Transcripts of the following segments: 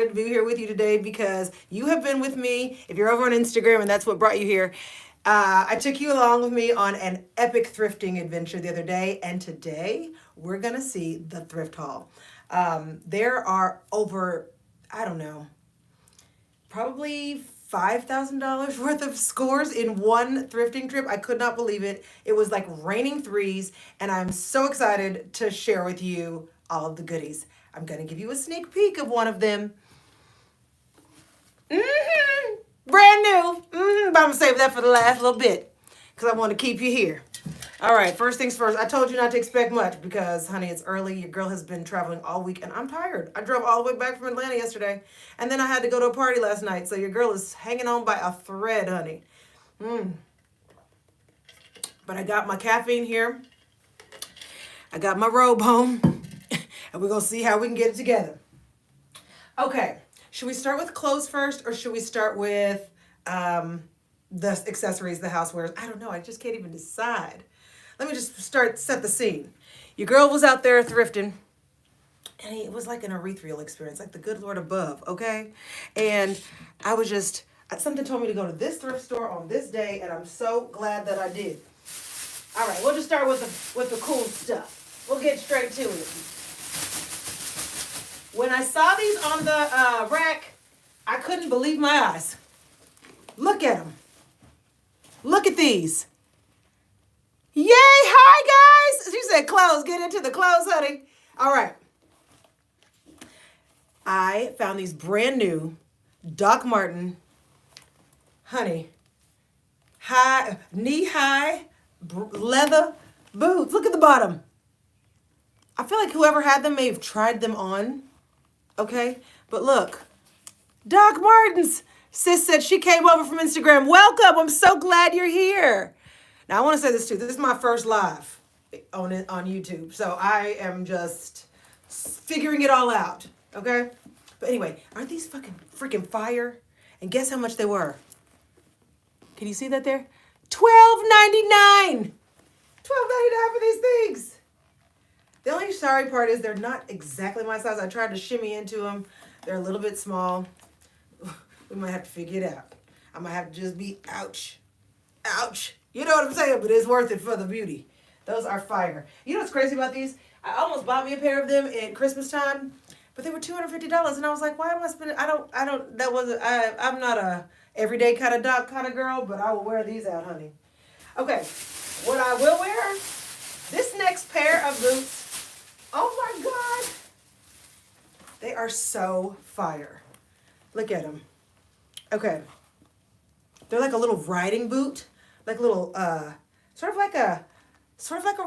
to be here with you today because you have been with me. If you're over on Instagram and that's what brought you here, I took you along with me on an epic thrifting adventure the other day, and today we're gonna see the thrift haul. There are over, I don't know, probably $5,000 worth of scores in one thrifting trip. I could not believe it. It was like raining threes, and I'm so excited to share with you all of the goodies. I'm going to give you a sneak peek of one of them. Brand new. But I'm going to save that for the last little bit because I want to keep you here. All right, first things first. I told you not to expect much because, honey, it's early. Your girl has been traveling all week and I'm tired. I drove all the way back from Atlanta yesterday and then I had to go to a party last night. So your girl is hanging on by a thread, honey. But I got my caffeine here. I got my robe home and we're going to see how we can get it together. Okay, should we start with clothes first or should we start with the accessories, the housewares? I don't know. I just can't even decide. Let me just set the scene. Your girl was out there thrifting, and it was like an ethereal experience, like the good Lord above, okay? And I was just, something told me to go to this thrift store on this day, and I'm so glad that I did. All right, we'll just start with the cool stuff. We'll get straight to it. When I saw these on the rack, I couldn't believe my eyes. Look at them. Look at these. Yay! Hi, guys! She said clothes. Get into the clothes, honey. All right. I found these brand new Doc Martin, honey, knee-high leather boots. Look at the bottom. I feel like whoever had them may have tried them on, okay? But look, Doc Martens. Sis said she came over from Instagram. Welcome. I'm so glad you're here. Now, I want to say this too. This is my first live on YouTube. So I am just figuring it all out. Okay? But anyway, aren't these freaking fire? And guess how much they were? Can you see that there? $12.99. $12.99 for these things. The only sorry part is they're not exactly my size. I tried to shimmy into them. They're a little bit small. We might have to figure it out. I might have to just be ouch. Ouch. You know what I'm saying? But it's worth it for the beauty. Those are fire. You know what's crazy about these? I almost bought me a pair of them at Christmas time, but they were $250. And I was like, why am I spending? I'm not a everyday kind of Doc kind of girl, but I will wear these out, honey. Okay. What I will wear, this next pair of boots. Oh my God. They are so fire. Look at them. Okay. They're like a little riding boot, like a little, sort of like a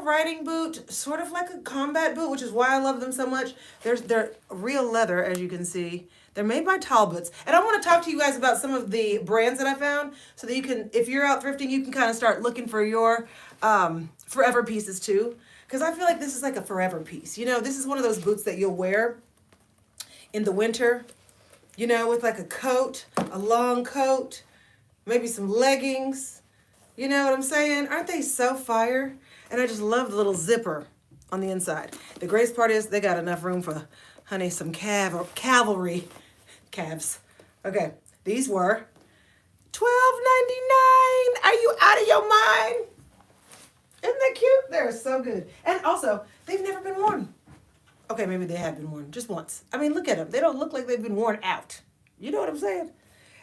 riding boot, sort of like a combat boot, which is why I love them so much. They're real leather, as you can see. They're made by Talbots. And I want to talk to you guys about some of the brands that I found so that you can, if you're out thrifting, you can kind of start looking for your forever pieces too. Because I feel like this is like a forever piece. You know, this is one of those boots that you'll wear in the winter, you know, with like a coat, a long coat, maybe some leggings. You know what I'm saying? Aren't they so fire? And I just love the little zipper on the inside. The greatest part is they got enough room for, honey, some cavalry calves. Okay, these were $12.99. Are you out of your mind? Isn't that cute? They're so good. And also, they've never been worn. Okay, maybe they have been worn just once. I mean, look at them. They don't look like they've been worn out. You know what I'm saying?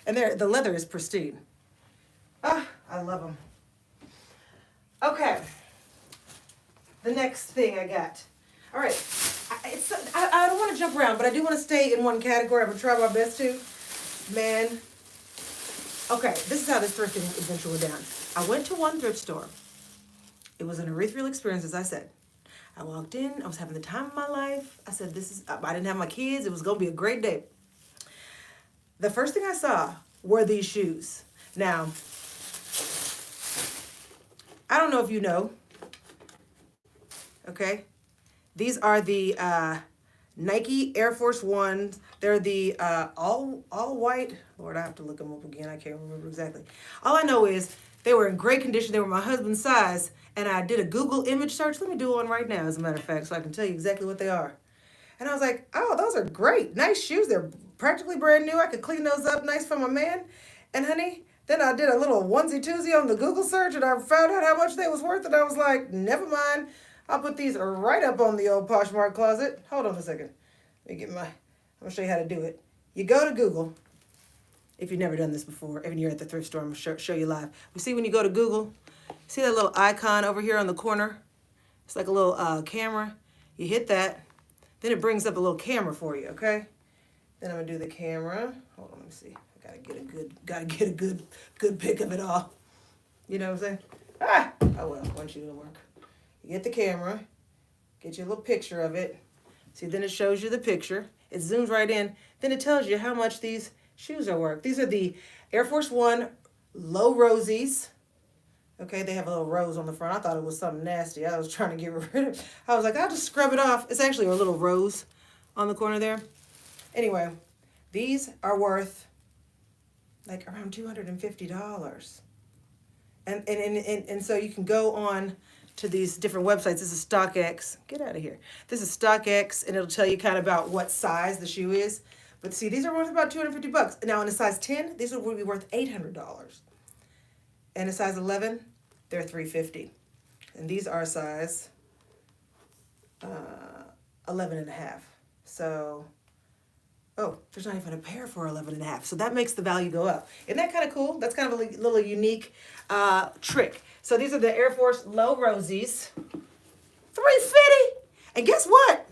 And the leather is pristine. Ah, I love them. Okay. The next thing I got. All right. I don't want to jump around, but I do want to stay in one category. I'm going to try my best to. Man. Okay, this is how this thrifting adventure went down. I went to one thrift store. It was an ethereal experience, as I said. I walked in. I was having the time of my life. I said, I didn't have my kids. It was going to be a great day. The first thing I saw were these shoes. Now, I don't know if you know. Okay. These are the Nike Air Force Ones. They're the all white. Lord, I have to look them up again. I can't remember exactly. All I know is they were in great condition. They were my husband's size. And I did a Google image search. Let me do one right now, as a matter of fact, so I can tell you exactly what they are. And I was like, oh, those are great. Nice shoes. They're practically brand new. I could clean those up nice for my man. And honey, then I did a little onesie twosie on the Google search and I found out how much they was worth and I was like, never mind. I'll put these right up on the old Poshmark closet. Hold on a second. Let me get I'm gonna show you how to do it. You go to Google. If you've never done this before, even you're at the thrift store, I'm gonna show you live. You see when you go to Google, see that little icon over here on the corner? It's like a little camera. You hit that, then it brings up a little camera for you, okay? Then I'm gonna do the camera. Hold on, let me see. I gotta get a good pic of it all. You know what I'm saying? Oh well, I want you to work. You get the camera, get your little picture of it. See, then it shows you the picture. It zooms right in. Then it tells you how much these shoes are worth. These are the Air Force One low rosies. Okay, they have a little rose on the front. I thought it was something nasty. I was trying to get rid of it. I was like, I'll just scrub it off. It's actually a little rose on the corner there. Anyway, these are worth like around $250. And so you can go on to these different websites. This is StockX. Get out of here. This is StockX, and it'll tell you kind of about what size the shoe is. But see, these are worth about $250. Now, in a size 10, these would be worth $800. And a size 11, they're $350. And these are size 11 and a half. So, oh, there's not even a pair for 11 and a half. So that makes the value go up. Isn't that kind of cool? That's kind of a little unique trick. So these are the Air Force Low Rosies. $350. And guess what?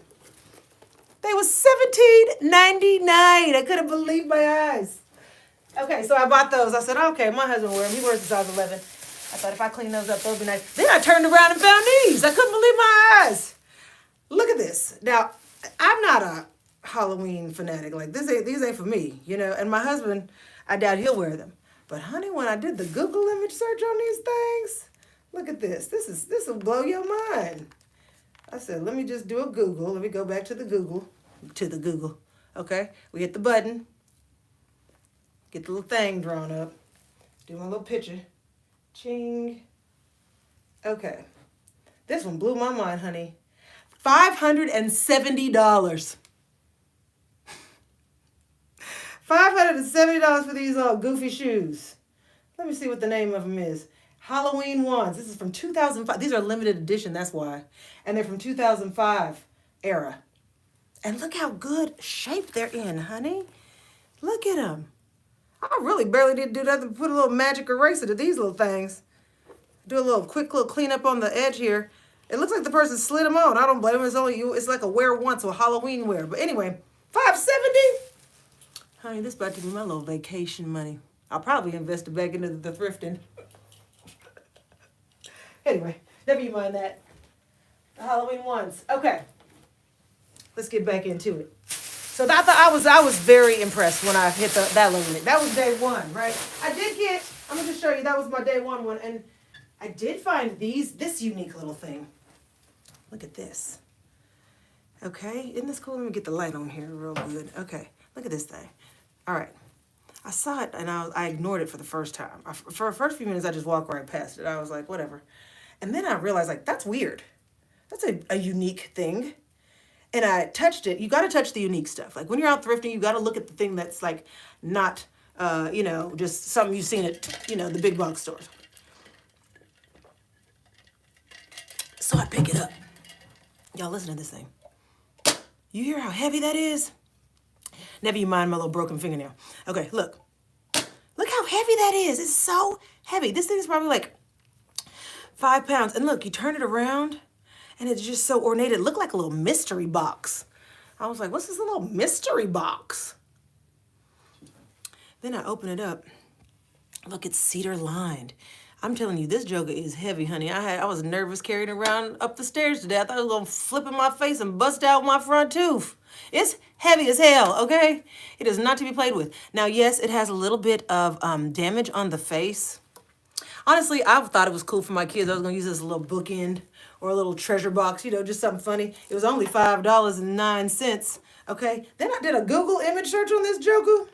They was $17.99. I couldn't believe my eyes. Okay, so I bought those. I said, okay, my husband wears them. He wears a size 11. I thought if I clean those up, those would be nice. Then I turned around and found these. I couldn't believe my eyes. Look at this. Now, I'm not a Halloween fanatic. Like, these ain't for me, you know. And my husband, I doubt he'll wear them. But honey, when I did the Google image search on these things, look at this. This will blow your mind. I said, let me just do a Google. Let me go back to the Google. Okay, we hit the button. Get the little thing drawn up. Do my little picture. Ching. Okay. This one blew my mind, honey. $570. $570 for these goofy shoes. Let me see what the name of them is. Halloween ones. This is from 2005. These are limited edition, that's why. And they're from 2005 era. And look how good shape they're in, honey. Look at them. I really barely did do nothing but put a little magic eraser to these little things. Do a little quick little cleanup on the edge here. It looks like the person slid them on. I don't blame them. It's only you. It's like a wear once or Halloween wear. But anyway, $570. Honey, this about to be my little vacation money. I'll probably invest it back into the thrifting. Anyway, never you mind that. The Halloween ones. Okay. Let's get back into it. So I was very impressed when I hit that limit. That was day one, right? I'm gonna just show you, that was my day one, and I did find this unique little thing. Look at this. Okay, isn't this cool? Let me get the light on here real good. Okay, look at this thing. All right, I saw it and I ignored it for the first time. For the first few minutes, I just walked right past it. I was like, whatever. And then I realized, like, that's weird. That's a unique thing. And I touched it. You got to touch the unique stuff. Like when you're out thrifting, you got to look at the thing that's like not, just something you've seen at, the big box stores. So I pick it up. Y'all listen to this thing. You hear how heavy that is? Never you mind my little broken fingernail. Okay, look. Look how heavy that is. It's so heavy. This thing is probably like 5 pounds. And look, you turn it around. And it's just so ornate. It looked like a little mystery box. I was like, what's this little mystery box? Then I open it up. Look, it's cedar lined. I'm telling you, this joker is heavy, honey. I was nervous carrying it around up the stairs today. I thought it was going to flip in my face and bust out my front tooth. It's heavy as hell, okay? It is not to be played with. Now, yes, it has a little bit of damage on the face. Honestly, I thought it was cool for my kids. I was going to use this as a little bookend or a little treasure box, just something funny. It was only $5.09, okay? Then I did a Google image search on this joker.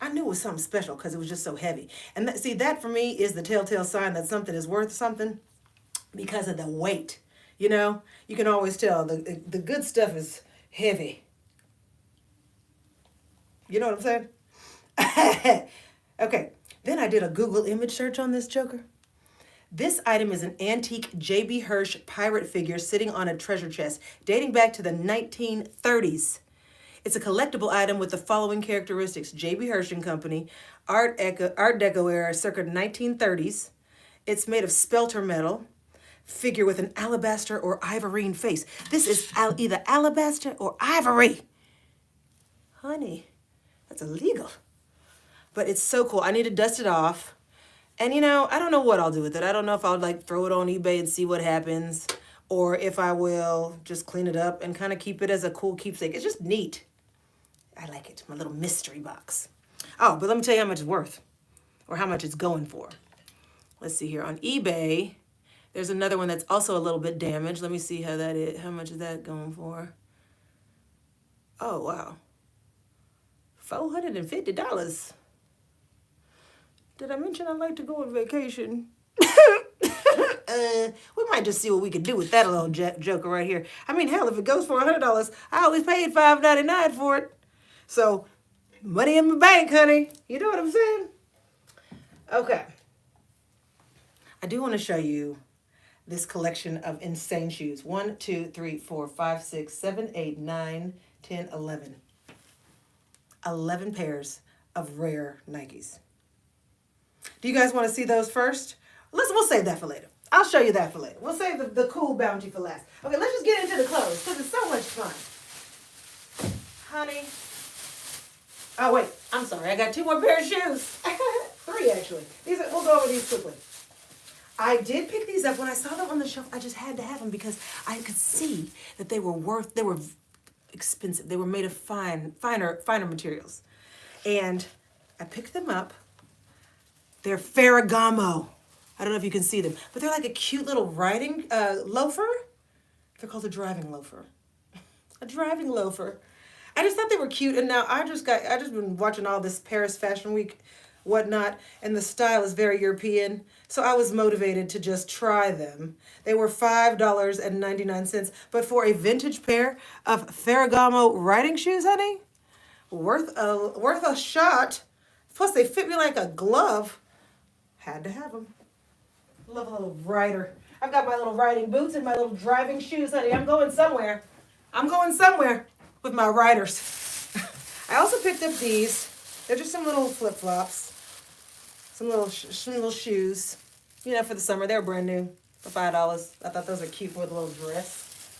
I knew it was something special because it was just so heavy. And that for me is the telltale sign that something is worth something because of the weight. You can always tell the good stuff is heavy. You know what I'm saying? Okay, then I did a Google image search on this joker. This item is an antique J.B. Hirsch pirate figure sitting on a treasure chest dating back to the 1930s. It's a collectible item with the following characteristics: J.B. Hirsch and Company, Art Deco era, circa 1930s. It's made of spelter metal, figure with an alabaster or ivorine face. This is either alabaster or ivory. Honey, that's illegal. But it's so cool. I need to dust it off. And you know, I don't know what I'll do with it. I don't know if I'll like throw it on eBay and see what happens, or if I will just clean it up and kind of keep it as a cool keepsake. It's just neat. I like it, my little mystery box. Oh, but let me tell you how much it's worth, or how much it's going for. Let's see here on eBay. There's another one that's also a little bit damaged. Let me see how that is. How much is that going for? Oh wow, $450. Did I mention I like to go on vacation? We might just see what we can do with that little joker right here. I mean, hell, if it goes for $100, I always paid $5.99 for it. So, money in my bank, honey. You know what I'm saying? Okay. I do want to show you this collection of insane shoes. 1, 2, 3, 4, 5, 6, 7, 8, 9, 10, 11. 11 pairs of rare Nikes. Do you guys want to see those first? We'll save that for later. I'll show you that for later. We'll save the cool bounty for last. Okay, let's just get into the clothes because it's so much fun. Honey. Oh, wait. I'm sorry. I got 2 more pairs of shoes. 3, actually. We'll go over these quickly. I did pick these up. When I saw them on the shelf, I just had to have them because I could see that they were expensive. They were made of finer materials. And I picked them up. They're Ferragamo. I don't know if you can see them, but they're like a cute little riding loafer. They're called a driving loafer. A driving loafer. I just thought they were cute, and now I just been watching all this Paris Fashion Week, whatnot, and the style is very European. So I was motivated to just try them. They were $5.99, but for a vintage pair of Ferragamo riding shoes, honey, worth a shot. Plus, they fit me like a glove. Had to have them. Love a little rider. I've got my little riding boots and my little driving shoes, honey. I'm going somewhere. I'm going somewhere with my riders. I also picked up these. They're just some little flip-flops. Some little shoes. You know, for the summer. They're brand new for $5. I thought those are cute with a little dress.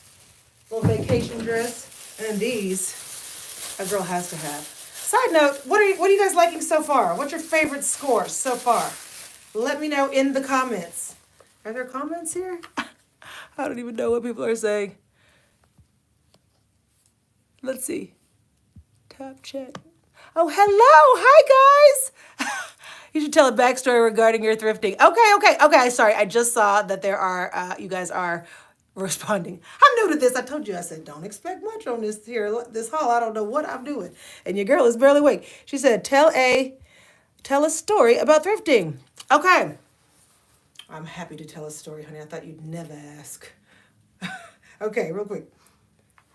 Little vacation dress. And then these, a girl has to have. Side note, what are you guys liking so far? What's your favorite score so far? Let me know in the comments. Are there comments here? I don't even know what people are saying. Let's see. Top chat. Oh, hello. Hi, guys. You should tell a backstory regarding your thrifting. Okay. Sorry, I just saw that there are, you guys are responding. I'm new to this. I told you, I said, don't expect much on this haul. I don't know what I'm doing. And your girl is barely awake. She said, tell a story about thrifting. Okay. I'm happy to tell a story, honey. I thought you'd never ask. Okay, real quick.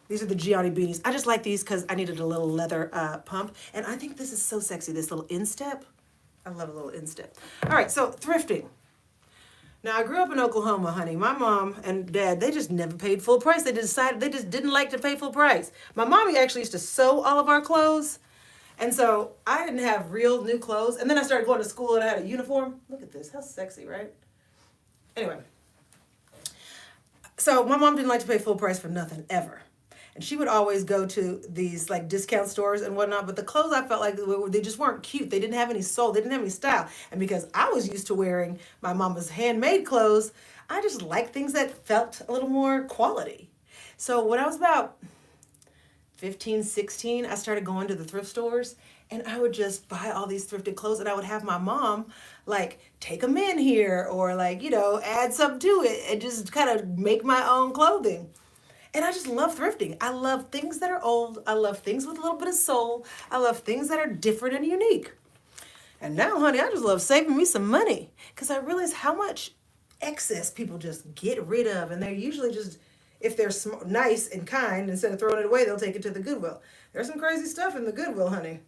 These are the Gianni beanies. I just like these because I needed a little leather pump. And I think this is so sexy, this little instep. I love a little instep. All right, so thrifting. Now, I grew up in Oklahoma, honey. My mom and dad, they just never paid full price. They just didn't like to pay full price. My mommy actually used to sew all of our clothes. And so I didn't have real new clothes. And then I started going to school and I had a uniform. Look at this. How sexy, right? Anyway. So my mom didn't like to pay full price for nothing, ever. And she would always go to these like discount stores and whatnot. But the clothes, I felt like they just weren't cute. They didn't have any soul. They didn't have any style. And because I was used to wearing my mama's handmade clothes, I just liked things that felt a little more quality. So when I was about 15, 16, I started going to the thrift stores and I would just buy all these thrifted clothes and I would have my mom like take them in here or like, you know, add something to it and just kind of make my own clothing. And I just love thrifting. I love things that are old. I love things with a little bit of soul. I love things that are different and unique. And now, honey, I just love saving me some money because I realize how much excess people just get rid of. And they're usually just, if they're nice and kind, instead of throwing it away, they'll take it to the Goodwill. There's some crazy stuff in the Goodwill, honey.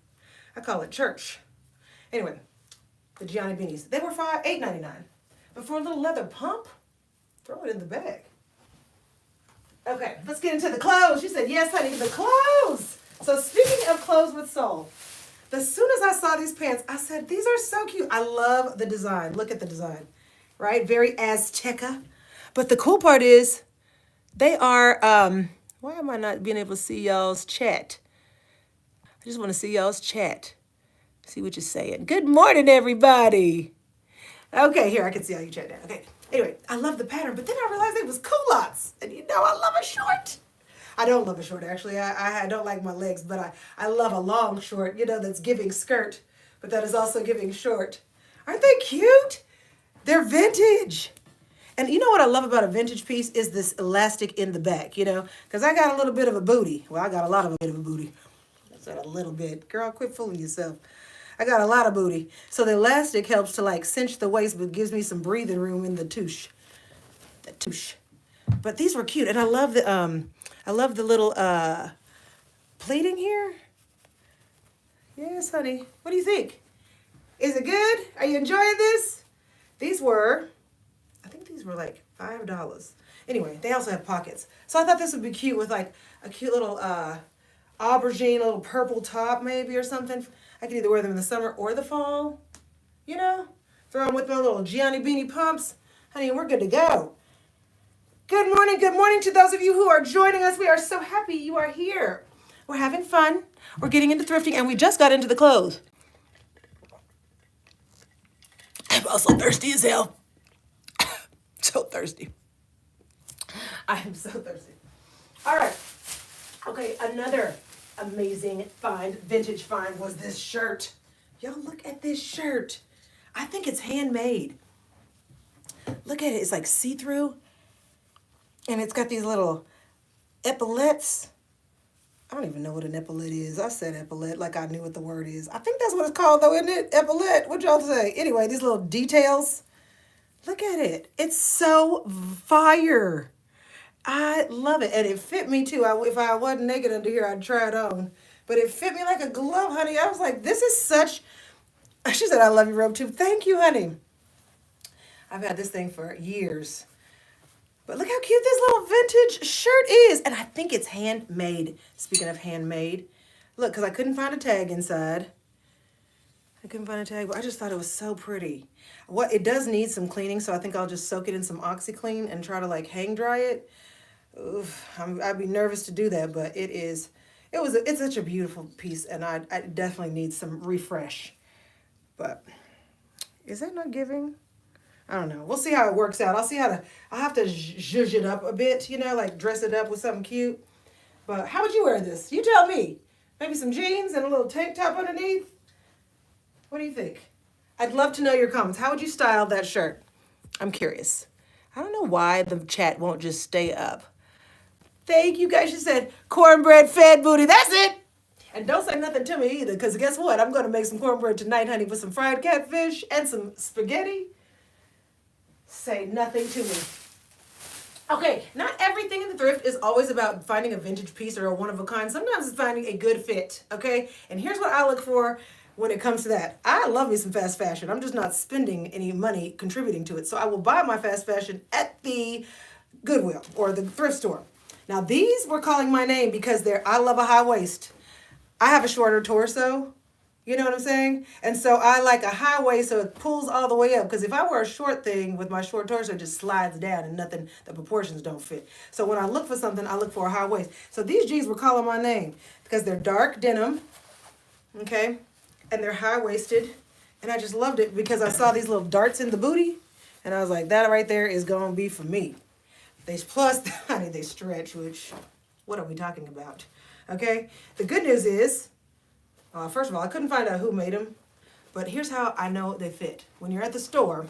I call it church. Anyway, the Gianni beanies. They were $8.99. But for a little leather pump, throw it in the bag. Okay, let's get into the clothes. She said, yes, honey, the clothes. So speaking of clothes with soul, as soon as I saw these pants, I said, these are so cute. I love the design. Look at the design, right? Very Azteca. But the cool part is they are, why am I not being able to see y'all's chat? I just want to see y'all's chat. See what you're saying. Good morning, everybody. Okay, here, I can see how you chat now. Okay, anyway, I love the pattern, but then I realized it was culottes. And you know I love a short. I don't love a short, actually. I don't like my legs, but I love a long short, you know, that's giving skirt, but that is also giving short. Aren't they cute? They're vintage. And you know what I love about a vintage piece is this elastic in the back, you know, because I got a little bit of a booty. Well, I got a lot of a bit of a booty. I said a little bit. Girl, quit fooling yourself. I got a lot of booty. So the elastic helps to like cinch the waist, but gives me some breathing room in the touche. The touche. But these were cute. And I love the little pleating here. Yes, honey. What do you think? Is it good? Are you enjoying this? These were, I think these were like $5. Anyway, they also have pockets. So I thought this would be cute with like a cute little aubergine, little purple top maybe or something. I could either wear them in the summer or the fall, you know? Throw them with my little Gianni beanie pumps. Honey, we're good to go. Good morning to those of you who are joining us. We are so happy you are here. We're having fun. We're getting into thrifting, and we just got into the clothes. I'm also thirsty as hell. So thirsty. I am so thirsty. All right. Okay, another amazing find, vintage find was this shirt. Y'all look at this shirt. I think it's handmade. Look at it. It's like see-through. And it's got these little epaulettes. I don't even know what an epaulette is. I said epaulette like I knew what the word is. I think that's what it's called though, isn't it? Epaulette. What y'all say? Anyway, these little details. Look at it. It's so fire. I love it. And it fit me too. If I wasn't naked under here, I'd try it on. But it fit me like a glove, honey. I was like, this is such... She said, I love you, robe tube. Thank you, honey. I've had this thing for years. But look how cute this little vintage shirt is. And I think it's handmade. Speaking of handmade. Look, because I couldn't find a tag inside. I couldn't find a tag, but I just thought it was so pretty. It does need some cleaning, so I think I'll just soak it in some OxyClean and try to like hang dry it. Oof, I'd be nervous to do that, but it's such a beautiful piece, and I definitely need some refresh. But is that not giving? I don't know. We'll see how it works out. I'll have to zhuzh it up a bit, you know, like dress it up with something cute. But how would you wear this? You tell me. Maybe some jeans and a little tank top underneath? What do you think? I'd love to know your comments. How would you style that shirt? I'm curious. I don't know why the chat won't just stay up. Thank you guys. She said, cornbread fed booty. That's it. And don't say nothing to me either, because guess what? I'm going to make some cornbread tonight, honey, with some fried catfish and some spaghetti. Say nothing to me. Okay, not everything in the thrift is always about finding a vintage piece or a one-of-a-kind. Sometimes it's finding a good fit, okay? And here's what I look for when it comes to that. I love me some fast fashion. I'm just not spending any money contributing to it. So I will buy my fast fashion at the Goodwill or the thrift store. Now, these were calling my name because I love a high waist. I have a shorter torso. You know what I'm saying? And so I like a high waist so it pulls all the way up. Because if I wear a short thing with my short torso, it just slides down and the proportions don't fit. So when I look for something, I look for a high waist. So these jeans were calling my name because they're dark denim, okay? And they're high-waisted. And I just loved it because I saw these little darts in the booty. And I was like, that right there is going to be for me. Plus, honey, they stretch, which, what are we talking about? Okay? The good news is, first of all, I couldn't find out who made them. But here's how I know they fit. When you're at the store,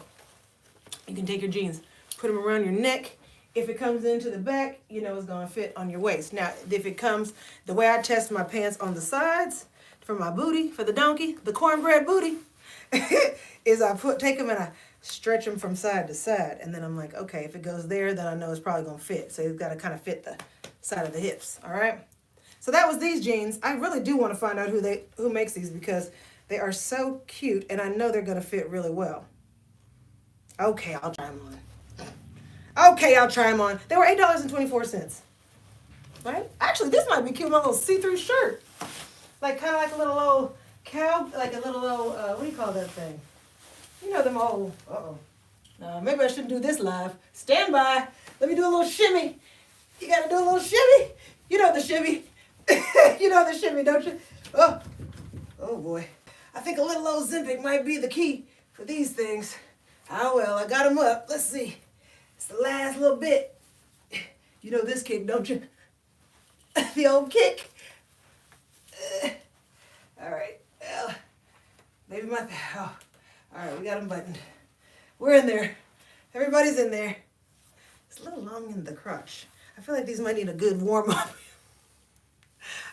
you can take your jeans, put them around your neck. If it comes into the back, you know it's going to fit on your waist. Now, if it comes, the way I test my pants on the sides, for my booty, for the donkey, the cornbread booty, is take them and I stretch them from side to side. And then I'm like, okay, if it goes there, then I know it's probably going to fit. So it's got to kind of fit the side of the hips, all right? So that was these jeans. I really do want to find out who makes these because they are so cute and I know they're going to fit really well. Okay, I'll try them on. Okay, I'll try them on. They were $8.24. Right? Actually, this might be cute. My little see-through shirt. Like, kind of like a little old like a little old, what do you call that thing? You know them old, no, maybe I shouldn't do this live. Stand by. Let me do a little shimmy. You got to do a little shimmy. You know the shimmy. You know the shimmy, don't you? Oh boy. I think a little old Ozempic might be the key for these things. Oh well, I got them up. Let's see. It's the last little bit. You know this kick, don't you? The old kick. All right. Well, maybe all right, we got them buttoned. We're in there. Everybody's in there. It's a little long in the crotch. I feel like these might need a good warm up.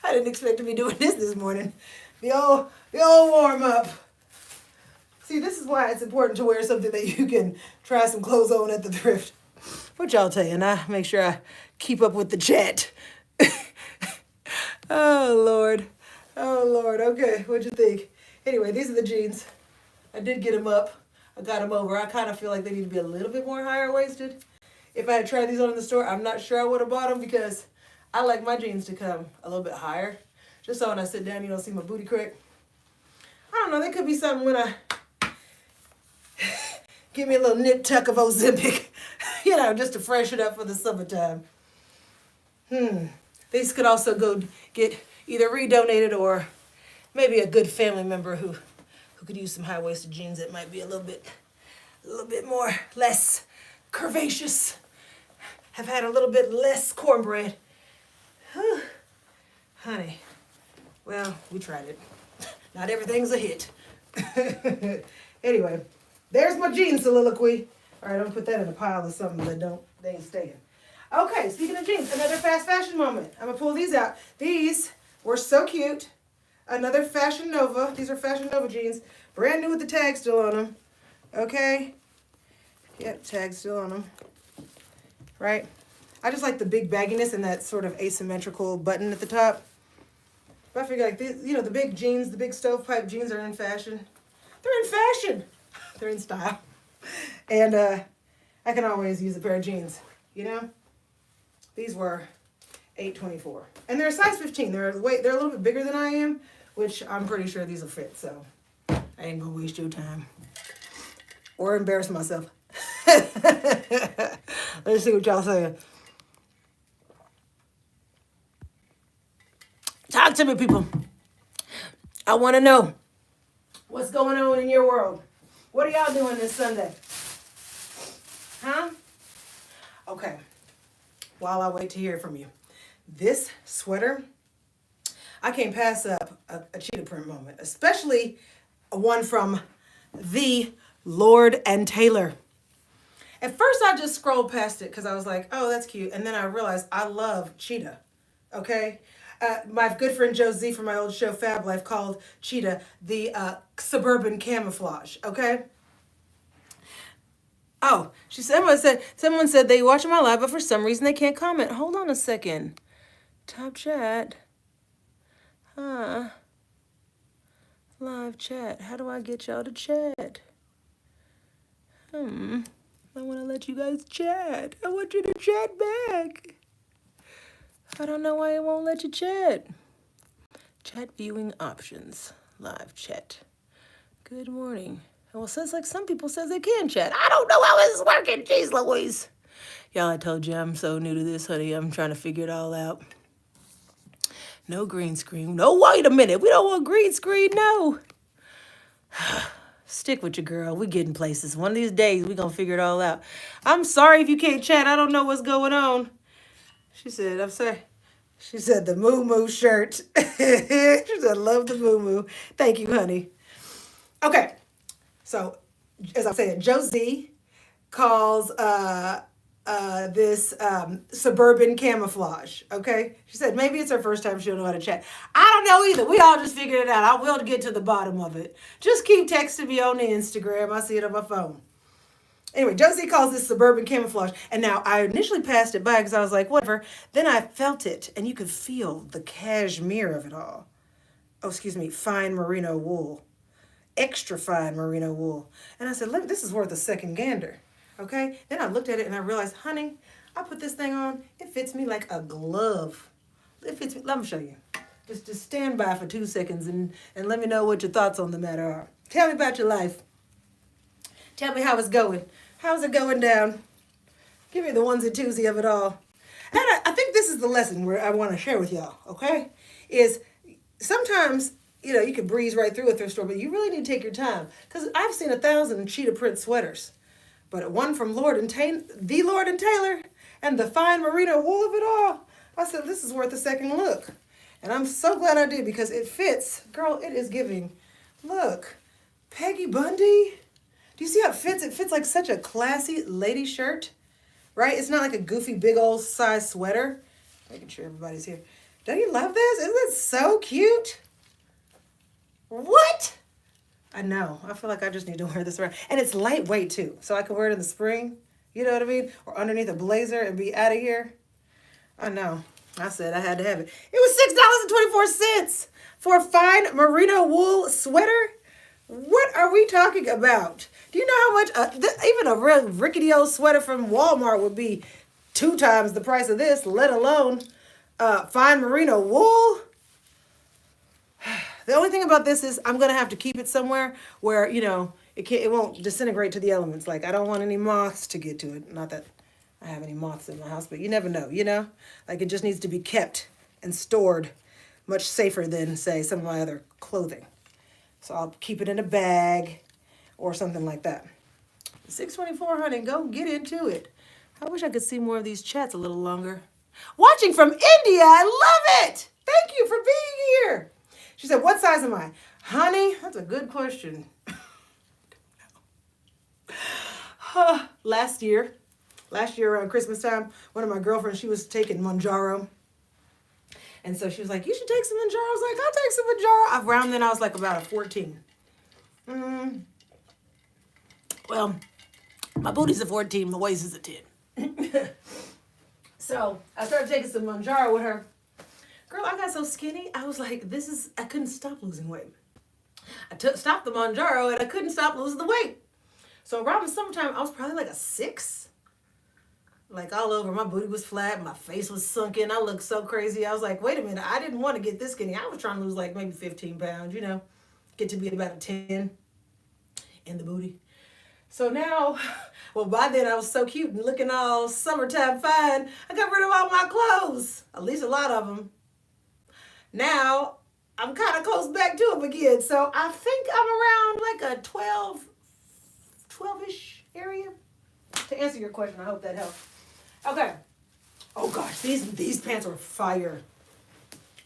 I didn't expect to be doing this morning. The old warm up. See, this is why it's important to wear something that you can try some clothes on at the thrift. Which I'll tell you, and I make sure I keep up with the chat. Oh, Lord. Oh, Lord. Okay, what'd you think? Anyway, these are the jeans. I did get them up. I got them over. I kind of feel like they need to be a little bit more higher waisted. If I had tried these on in the store, I'm not sure I would have bought them because I like my jeans to come a little bit higher. Just so when I sit down, you don't see my booty crack. I don't know. There could be something when I give me a little nip tuck of Ozempic, you know, just to freshen up for the summertime. These could also go get either redonated or maybe a good family member who could use some high-waisted jeans that might be a little bit more less curvaceous, have had a little bit less cornbread. Whew. Honey, well, we tried it. Not everything's a hit. Anyway, there's my jean soliloquy. All right, I'm gonna put that in a pile of something that they ain't staying. Okay, speaking of jeans, another fast fashion moment. I'm gonna pull these out. These were so cute. Another Fashion Nova. These are Fashion Nova jeans. Brand new with the tag still on them. Okay. Yep, tag still on them. Right? I just like the big bagginess and that sort of asymmetrical button at the top. But I figure like these, you know, the big jeans, the big stovepipe jeans are in fashion. They're in fashion. They're in style. And I can always use a pair of jeans, you know? These were $8.24. And they're a size 15. They're a little bit bigger than I am, which I'm pretty sure these will fit, so I ain't gonna waste your time. Or embarrass myself. Let's see what y'all saying. Talk to me, people. I want to know what's going on in your world. What are y'all doing this Sunday? Huh? Okay. While I wait to hear from you. This sweater, I can't pass up a cheetah print moment, especially one from the Lord and Taylor. At first, I just scrolled past it because I was like, oh, that's cute. And then I realized I love cheetah, okay? My good friend Josie from my old show Fab Life called cheetah the suburban camouflage, okay? Oh, someone said they watch my live, but for some reason they can't comment. Hold on a second. Top chat. Live chat. How do I get y'all to chat? I want to let you guys chat. I want you to chat back. I don't know why it won't let you chat. Chat viewing options. Live chat. Good morning. Well, it says like some people says they can chat. I don't know how this is working. Jeez Louise. Y'all, I told you I'm so new to this, honey. I'm trying to figure it all out. No green screen. No, wait a minute. We don't want green screen. No. Stick with your girl. We're getting places. One of these days, we're going to figure it all out. I'm sorry if you can't chat. I don't know what's going on. She said, I'm sorry. She said the moo-moo shirt. She said, love the moo-moo. Thank you, honey. Okay. So, as I said, Josie calls this suburban camouflage, okay? She said maybe it's her first time she'll know how to chat. I don't know either. We all just figured it out. I will get to the bottom of it. Just keep texting me on the Instagram. I see it on my phone. Anyway, Josie calls this suburban camouflage. And now I initially passed it by because I was like, whatever. Then I felt it, and you could feel the cashmere of it all. Oh, excuse me, fine merino wool. Extra fine merino wool. And I said, look, this is worth a second gander. Okay? Then I looked at it and I realized, honey, I put this thing on. It fits me like a glove. It fits me. Let me show you. Just stand by for 2 seconds and let me know what your thoughts on the matter are. Tell me about your life. Tell me how it's going. How's it going down? Give me the onesie twosie of it all. And I think this is the lesson where I want to share with y'all, okay? Is sometimes, you can breeze right through a thrift store, but you really need to take your time. Because I've seen 1,000 cheetah print sweaters. But one from the Lord and Taylor, and the fine merino wool of it all, I said, this is worth a second look. And I'm so glad I did because it fits. Girl, it is giving. Look, Peggy Bundy. Do you see how it fits? It fits like such a classy lady shirt, right? It's not like a goofy big old size sweater. Making sure everybody's here. Don't you love this? Isn't it so cute? What? I know. I feel like I just need to wear this around. And it's lightweight too. So I can wear it in the spring. You know what I mean? Or underneath a blazer and be out of here. I know. I said I had to have it. It was $6.24 for a fine merino wool sweater. What are we talking about? Do you know how much even a real rickety old sweater from Walmart would be 2 times the price of this, let alone fine merino wool? The only thing about this is I'm going to have to keep it somewhere where, it won't disintegrate to the elements. Like, I don't want any moths to get to it. Not that I have any moths in my house, but you never know, Like, it just needs to be kept and stored much safer than, say, some of my other clothing. So I'll keep it in a bag or something like that. $6.24, honey, go get into it. I wish I could see more of these chats a little longer. Watching from India, I love it. Thank you for being here. She said, what size am I? Honey, that's a good question. Last year around Christmas time, one of my girlfriends, she was taking Manjaro. And so she was like, you should take some Manjaro. I was like, I'll take some Manjaro. Around then I was like about a 14. Well, my booty's a 14, my waist is a 10. So I started taking some Manjaro with her. Girl, I got so skinny. I was like, I couldn't stop losing weight. I stopped the Manjaro and I couldn't stop losing the weight. So around the summertime, I was probably like a 6. Like all over. My booty was flat. My face was sunken. I looked so crazy. I was like, wait a minute. I didn't want to get this skinny. I was trying to lose like maybe 15 pounds, get to be about a 10 in the booty. So now, well, by then I was so cute and looking all summertime fine. I got rid of all my clothes, at least a lot of them. Now I'm kind of close back to them again. So I think I'm around like a 12-ish area. To answer your question, I hope that helps. Okay. Oh gosh, these pants are fire.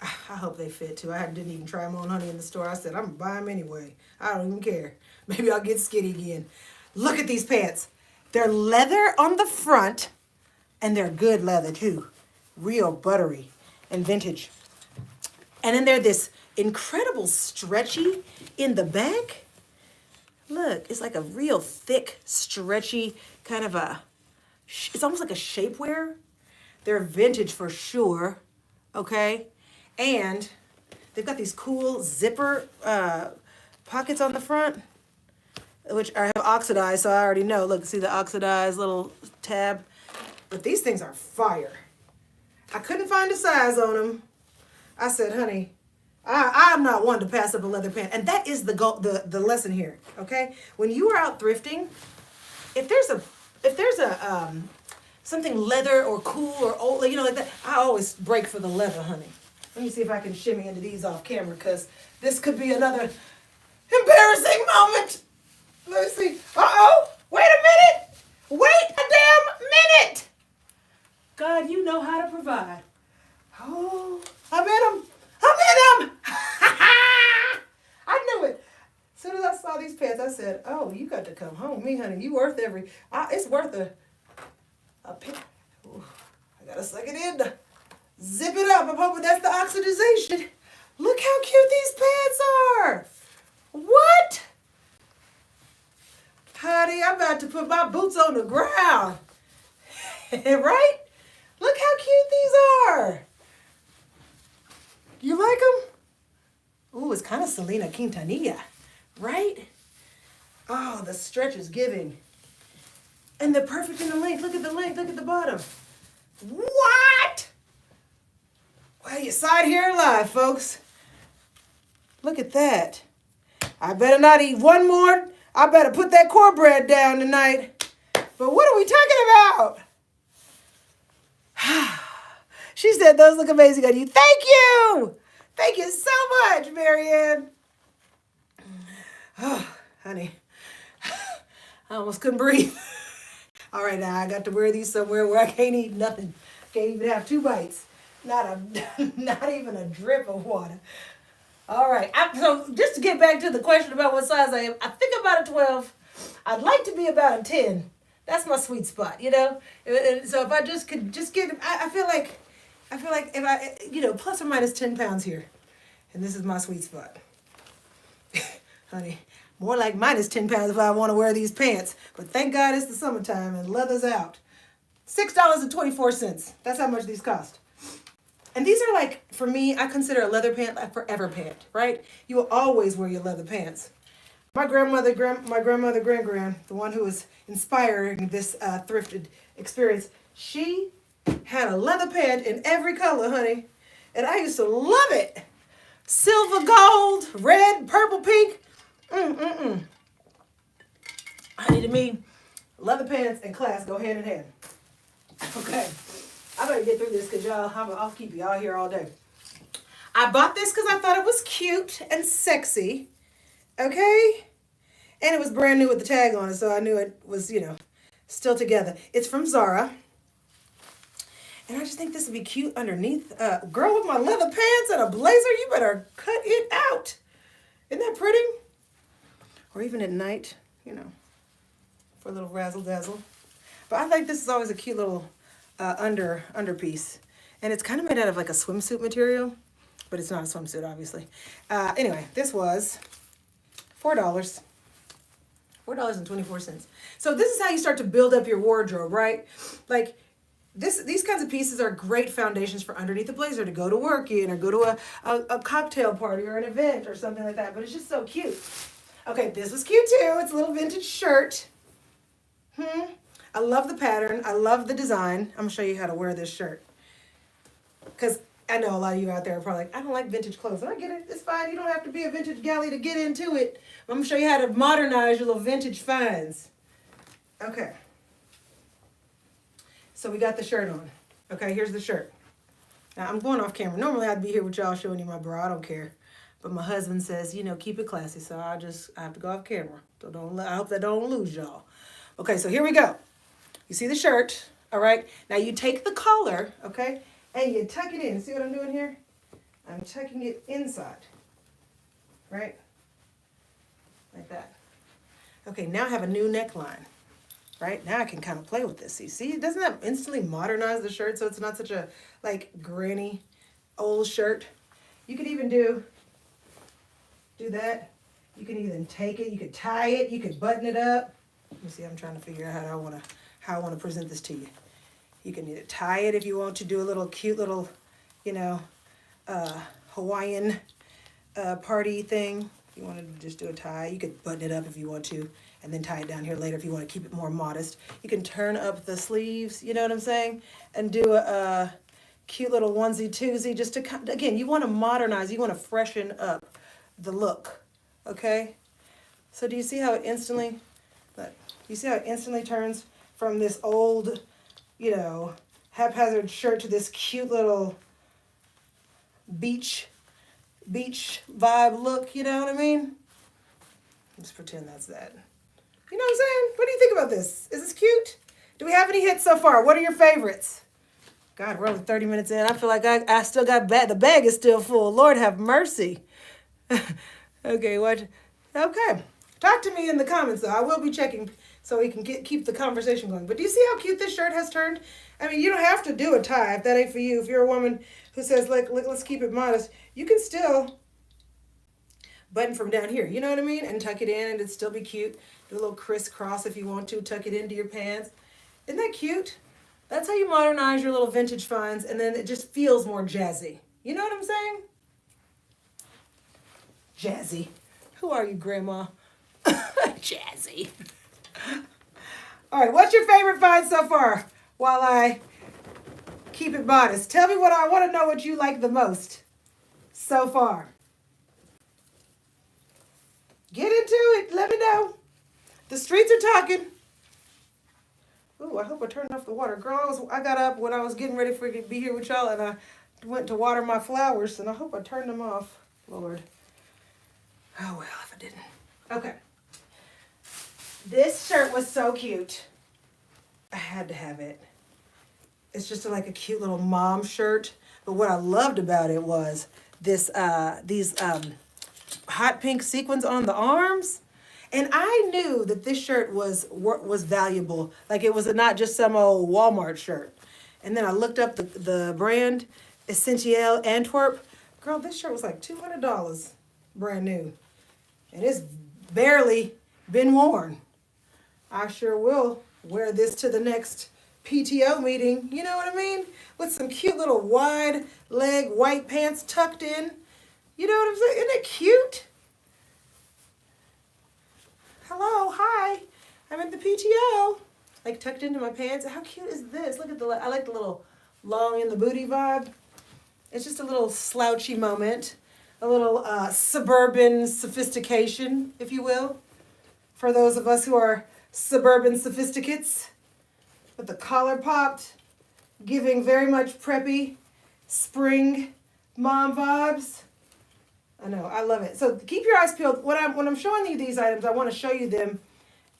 I hope they fit too. I didn't even try them on, honey, in the store. I said, I'm gonna buy them anyway. I don't even care. Maybe I'll get skinny again. Look at these pants. They're leather on the front, and they're good leather too. Real buttery and vintage. And then they're this incredible stretchy in the back. Look, it's like a real thick, stretchy kind of it's almost like a shapewear. They're vintage for sure, okay? And they've got these cool zipper pockets on the front, which I have oxidized, so I already know. Look, see the oxidized little tab? But these things are fire. I couldn't find a size on them. I said, honey, I'm not one to pass up a leather pant. And that is the lesson here, okay? When you are out thrifting, if there's a something leather or cool or old, like that, I always break for the leather, honey. Let me see if I can shimmy into these off camera, because this could be another embarrassing moment. Let me see. Uh-oh. Wait a minute. Wait a damn minute. God, you know how to provide. Oh, I'm in them. I knew it. As soon as I saw these pants, I said, oh, you got to come home. Me, honey, you worth it's worth a pin. I got to suck it in to zip it up. I'm hoping that's the oxidization. Look how cute these pants are. What? Honey, I'm about to put my boots on the ground. Right? Look how cute these are. You like them? Ooh, it's kind of Selena Quintanilla, right? Oh, the stretch is giving. And they're perfect in the length. Look at the length. Look at the bottom. What? Well, you saw it here live, folks. Look at that. I better not eat one more. I better put that cornbread down tonight. But what are we talking about? She said those look amazing on you. Thank you. Thank you so much, Marianne. Oh, honey. I almost couldn't breathe. All right, now I got to wear these somewhere where I can't eat nothing. Can't even have 2 bites. Not even a drip of water. All right. So just to get back to the question about what size I am, I think about a 12. I'd like to be about a 10. That's my sweet spot, you know? And so if I just could just get, I feel like if I, you know, plus or minus 10 pounds here. And this is my sweet spot. Honey, more like minus 10 pounds if I want to wear these pants. But thank God it's the summertime and leather's out. $6.24. That's how much these cost. And these are like, for me, I consider a leather pant a forever pant, right? You will always wear your leather pants. My grandmother, grand-grand, the one who was inspiring this thrifted experience, she had a leather pant in every color, honey. And I used to love it. Silver, gold, red, purple, pink. Honey, to me, leather pants and class go hand in hand. Okay. I better get through this because y'all, I'll keep y'all here all day. I bought this because I thought it was cute and sexy. Okay? And it was brand new with the tag on it, so I knew it was, you know, still together. It's from Zara. And I just think this would be cute underneath. Girl with my leather pants and a blazer, you better cut it out. Isn't that pretty? Or even at night, you know, for a little razzle dazzle. But I think this is always a cute little underpiece. And it's kind of made out of like a swimsuit material, but it's not a swimsuit, obviously. Anyway, this was $4. $4.24. So this is how you start to build up your wardrobe, right? Like these kinds of pieces are great foundations for underneath the blazer to go to work in or go to a cocktail party or an event or something like that. But it's just so cute. Okay, this was cute too. It's a little vintage shirt. I love the pattern. I love the design. I'm going to show you how to wear this shirt. Because I know a lot of you out there are probably like, I don't like vintage clothes. And I get it. It's fine. You don't have to be a vintage galley to get into it. I'm going to show you how to modernize your little vintage finds. Okay. So we got the shirt on. Okay, here's the shirt. Now, I'm going off camera. Normally, I'd be here with y'all showing you my bra. I don't care. But my husband says, you know, keep it classy. So I have to go off camera. So I hope that don't lose y'all. Okay, so here we go. You see the shirt, all right? Now you take the collar, okay, and you tuck it in. See what I'm doing here? I'm tucking it inside, right? Like that. Okay, now I have a new neckline, right? Now I can kind of play with this. You see, doesn't that instantly modernize the shirt so it's not such a, like, granny old shirt? You could even do that. You can even take it. You could tie it. You could button it up. Let me see, I'm trying to figure out how I want to present this to you. You can either tie it if you want to do a little cute little, you know, Hawaiian party thing. If you want to just do a tie, you could button it up if you want to, and then tie it down here later if you want to keep it more modest. You can turn up the sleeves, you know what I'm saying, and do a cute little onesie twosie just to, again, you want to modernize, you want to freshen up the look, okay? So do you see how it instantly, look, you see how it instantly turns from this old, you know, haphazard shirt to this cute little beach vibe look, you know what I mean? Let's pretend that's that. You know what I'm saying? What do you think about this? Is this cute? Do we have any hits so far? What are your favorites? God, we're only 30 minutes in. I feel like I still got the bag is still full. Lord have mercy. Okay, watch. Okay. Talk to me in the comments, though. I will be checking so we can keep the conversation going. But do you see how cute this shirt has turned? I mean, you don't have to do a tie if that ain't for you. If you're a woman who says, like, let's keep it modest, you can still button from down here. You know what I mean? And tuck it in and it'd still be cute. Do a little crisscross if you want to. Tuck it into your pants. Isn't that cute? That's how you modernize your little vintage finds, and then it just feels more jazzy. You know what I'm saying? Jazzy. Who are you, Grandma? Jazzy. All right, what's your favorite find so far? While I keep it modest. Tell me what I want to know what you like the most so far. Get into it. Let me know. The streets are talking. Ooh, I hope I turned off the water. Girl, I got up when I was getting ready for to be here with y'all, and I went to water my flowers, and I hope I turned them off. Lord. Oh, well, if I didn't. Okay. This shirt was so cute. I had to have it. It's just like a cute little mom shirt. But what I loved about it was these hot pink sequins on the arms. And I knew that this shirt was valuable. Like it was not just some old Walmart shirt. And then I looked up the brand, Essentiel Antwerp. Girl, this shirt was like $200 brand new. And it's barely been worn. I sure will wear this to the next PTO meeting. You know what I mean? With some cute little wide leg white pants tucked in. You know what I'm saying? Isn't it cute? Hello, hi. I'm at the PTO. Like tucked into my pants. How cute is this? Look at I like the little long in the booty vibe. It's just a little slouchy moment. A little suburban sophistication, if you will. For those of us who are suburban sophisticates. With the collar popped. Giving very much preppy spring mom vibes. I know, I love it. So keep your eyes peeled. When I'm showing you these items, I want to show you them,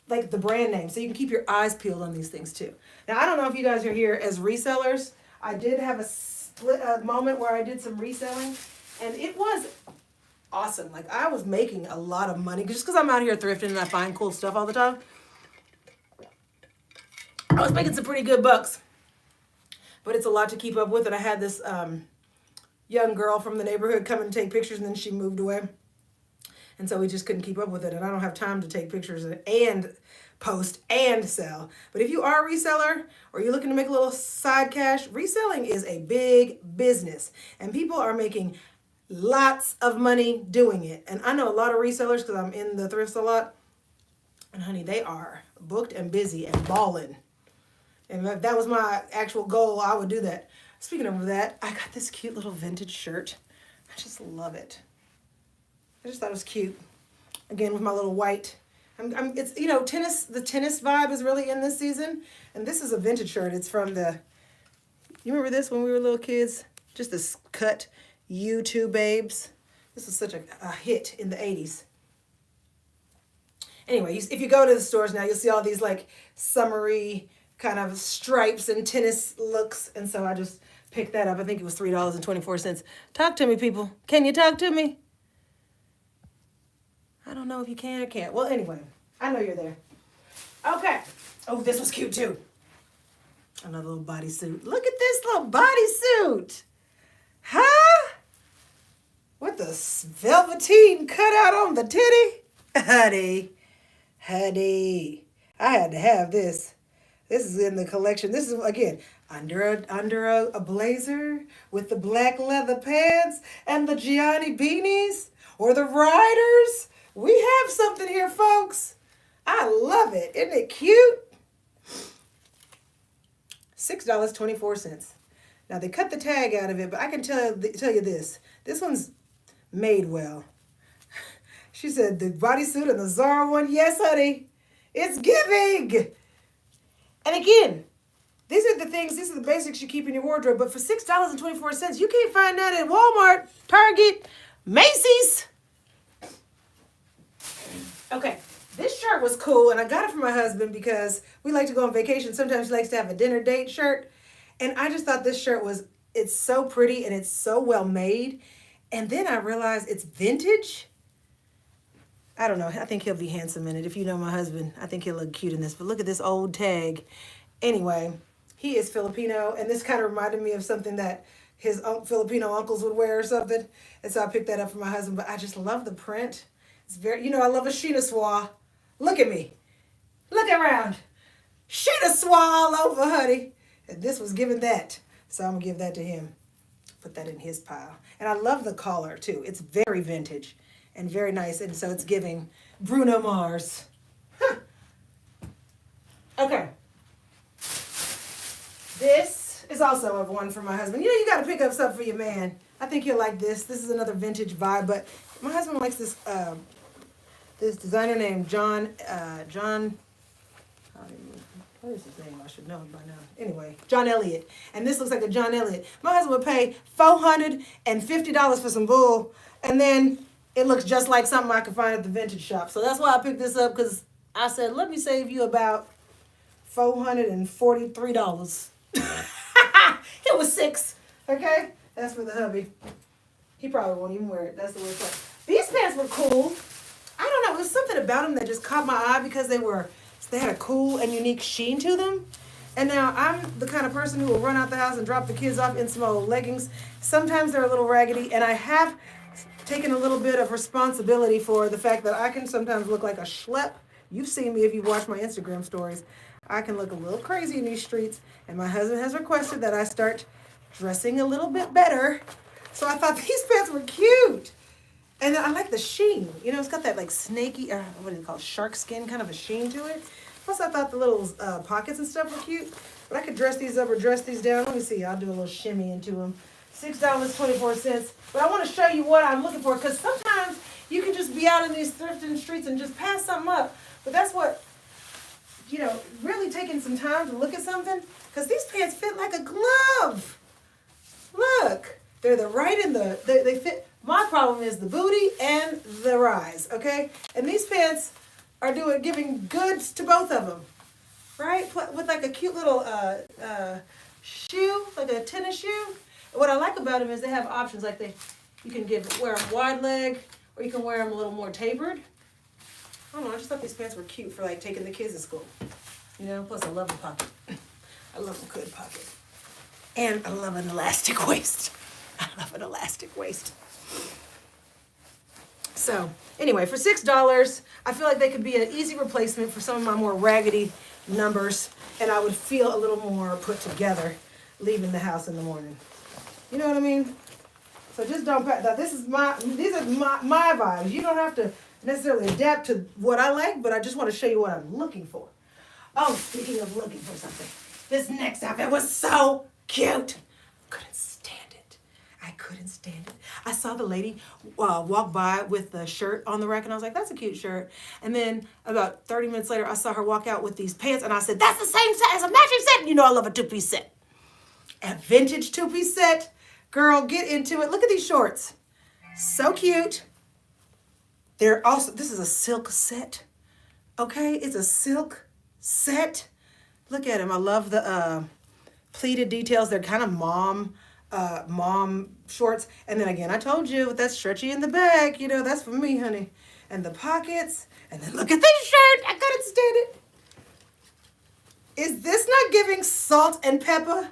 like the brand name, so you can keep your eyes peeled on these things too. Now, I don't know if you guys are here as resellers. I did have a moment where I did some reselling, and it was awesome. Like, I was making a lot of money, just because I'm out here thrifting and I find cool stuff all the time. I was making some pretty good bucks, but it's a lot to keep up with, and I had this young girl from the neighborhood come and take pictures, and then she moved away. And so we just couldn't keep up with it. And I don't have time to take pictures and post and sell. But if you are a reseller or you're looking to make a little side cash, reselling is a big business. And people are making lots of money doing it. And I know a lot of resellers because I'm in the thrifts a lot. And honey, they are booked and busy and balling. And if that was my actual goal, I would do that. Speaking of that, I got this cute little vintage shirt. I just love it. I just thought it was cute. Again, with my little white. It's, you know, the tennis vibe is really in this season. And this is a vintage shirt. It's from you remember this when we were little kids? Just this cut U2 babes. This was such a hit in the 80s. Anyway, if you go to the stores now, you'll see all these like summery kind of stripes and tennis looks. And so I just picked that up. I think it was $3.24. Talk to me, people. Can you talk to me? I don't know if you can or can't. Well, anyway, I know you're there. Okay. Oh, this was cute too. Another little bodysuit. Look at this little bodysuit. Huh? With the velveteen cutout on the titty. Honey. I had to have this. This is in the collection. This is, again, under a blazer with the black leather pants and the Gianni beanies or the riders. We have something here, folks. I love it. Isn't it cute? $6.24. Now, they cut the tag out of it, but I can tell you this. This one's made well. She said the bodysuit and the Zara one, yes, honey. It's giving. And again, these are the basics you keep in your wardrobe, but for $6.24, you can't find that at Walmart, Target, Macy's. Okay, this shirt was cool, and I got it for my husband because we like to go on vacation. Sometimes he likes to have a dinner date shirt, and I just thought this shirt it's so pretty, and it's so well made, and then I realized it's vintage. I don't know. I think he'll be handsome in it. If you know my husband, I think he'll look cute in this. But look at this old tag. Anyway, he is Filipino, and this kind of reminded me of something that his Filipino uncles would wear or something. And so I picked that up for my husband. But I just love the print. It's very, I love a Sheena Swa. Look at me. Look around. Sheena Swa all over, honey. And this was given that. So I'm going to give that to him. Put that in his pile. And I love the collar, too. It's very vintage and very nice. And so it's giving Bruno Mars. Huh. Okay. This is also a one for my husband. You got to pick up stuff for your man. I think he'll like this. This is another vintage vibe, but my husband likes this this designer named John, what is his name? I should know it by now. Anyway, John Elliott. And this looks like a John Elliott. My husband would pay $450 for some wool, and then it looks just like something I could find at the vintage shop. So that's why I picked this up, because I said, let me save you about $443. It was $6. Okay? That's for the hubby. He probably won't even wear it. That's the way it's like. These pants were cool. I don't know. There's something about them that just caught my eye because they had a cool and unique sheen to them. And now I'm the kind of person who will run out the house and drop the kids off in some old leggings. Sometimes they're a little raggedy, and I have taken a little bit of responsibility for the fact that I can sometimes look like a schlep. You've seen me if you watch my Instagram stories. I can look a little crazy in these streets, and my husband has requested that I start dressing a little bit better. So I thought these pants were cute. And I like the sheen. It's got that like snaky, or what do you call it, shark skin kind of a sheen to it. Plus I thought the little pockets and stuff were cute. But I could dress these up or dress these down. Let me see. I'll do a little shimmy into them. $6.24. But I want to show you what I'm looking for, because sometimes you can just be out in these thrifting streets and just pass something up. But that's what, really taking some time to look at something, because these pants fit like a glove. Look, they're they fit. My problem is the booty and the rise, okay? And these pants are giving goods to both of them, right? With like a cute little shoe, like a tennis shoe. What I like about them is they have options, like you can wear them wide leg, or you can wear them a little more tapered. I don't know, I just thought these pants were cute for like taking the kids to school. Plus I love a pocket. I love a good pocket. And I love an elastic waist. I love an elastic waist. So anyway, for $6, I feel like they could be an easy replacement for some of my more raggedy numbers, and I would feel a little more put together leaving the house in the morning. You know what I mean? So just don't pack. These are my vibes. You don't have to necessarily adapt to what I like, but I just want to show you what I'm looking for. Oh, speaking of looking for something, this next outfit was so cute. Couldn't stand it. I couldn't stand it. I saw the lady walk by with the shirt on the rack, and I was like, that's a cute shirt. And then about 30 minutes later, I saw her walk out with these pants, and I said, that's the same set as a matching set. I love a two-piece set. A vintage two-piece set. Girl, get into it. Look at these shorts. So cute. This is a silk set. Okay, it's a silk set. Look at them. I love the pleated details. They're kind of mom shorts. And then again, I told you with that stretchy in the back, that's for me, honey. And the pockets. And then look at this shirt. I couldn't stand it. Is this not giving salt and pepper?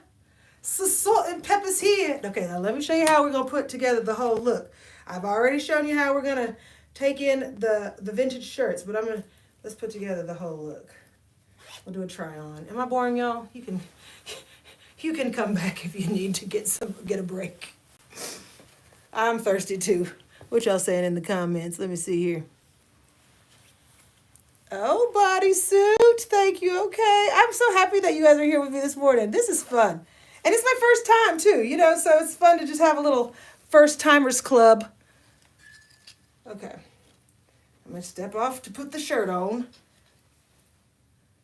So salt and pepper's here. Okay, now let me show you how we're going to put together the whole look. I've already shown you how we're going to take in the vintage shirts, but let's put together the whole look. We'll do a try on. Am I boring, y'all? You can come back if you need to get a break. I'm thirsty too. What y'all saying in the comments? Let me see here. Oh, bodysuit. Thank you. Okay. I'm so happy that you guys are here with me this morning. This is fun. And it's my first time too, so it's fun to just have a little first timers club. Okay. I'm going to step off to put the shirt on.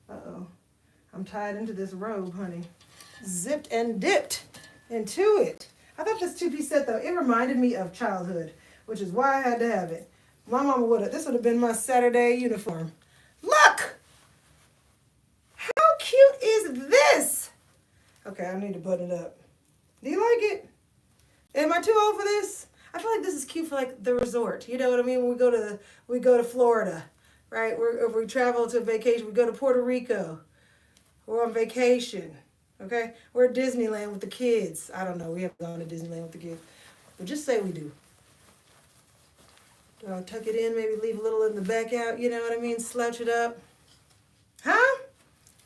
Uh-oh. I'm tied into this robe, honey. Zipped and dipped into it. I thought this two-piece set, though, it reminded me of childhood, which is why I had to have it. My mama this would have been my Saturday uniform. Look! How cute is this? Okay, I need to button it up. Do you like it? Am I too old for this? I feel like this is cute for like the resort. You know what I mean? When we go to Florida, right? If we travel to vacation, we go to Puerto Rico. We're on vacation, Okay? We're at Disneyland with the kids. I don't know. We haven't gone to Disneyland with the kids. But just say we do. Do I tuck it in, maybe leave a little in the back out, you know what I mean? Slouch it up. Huh?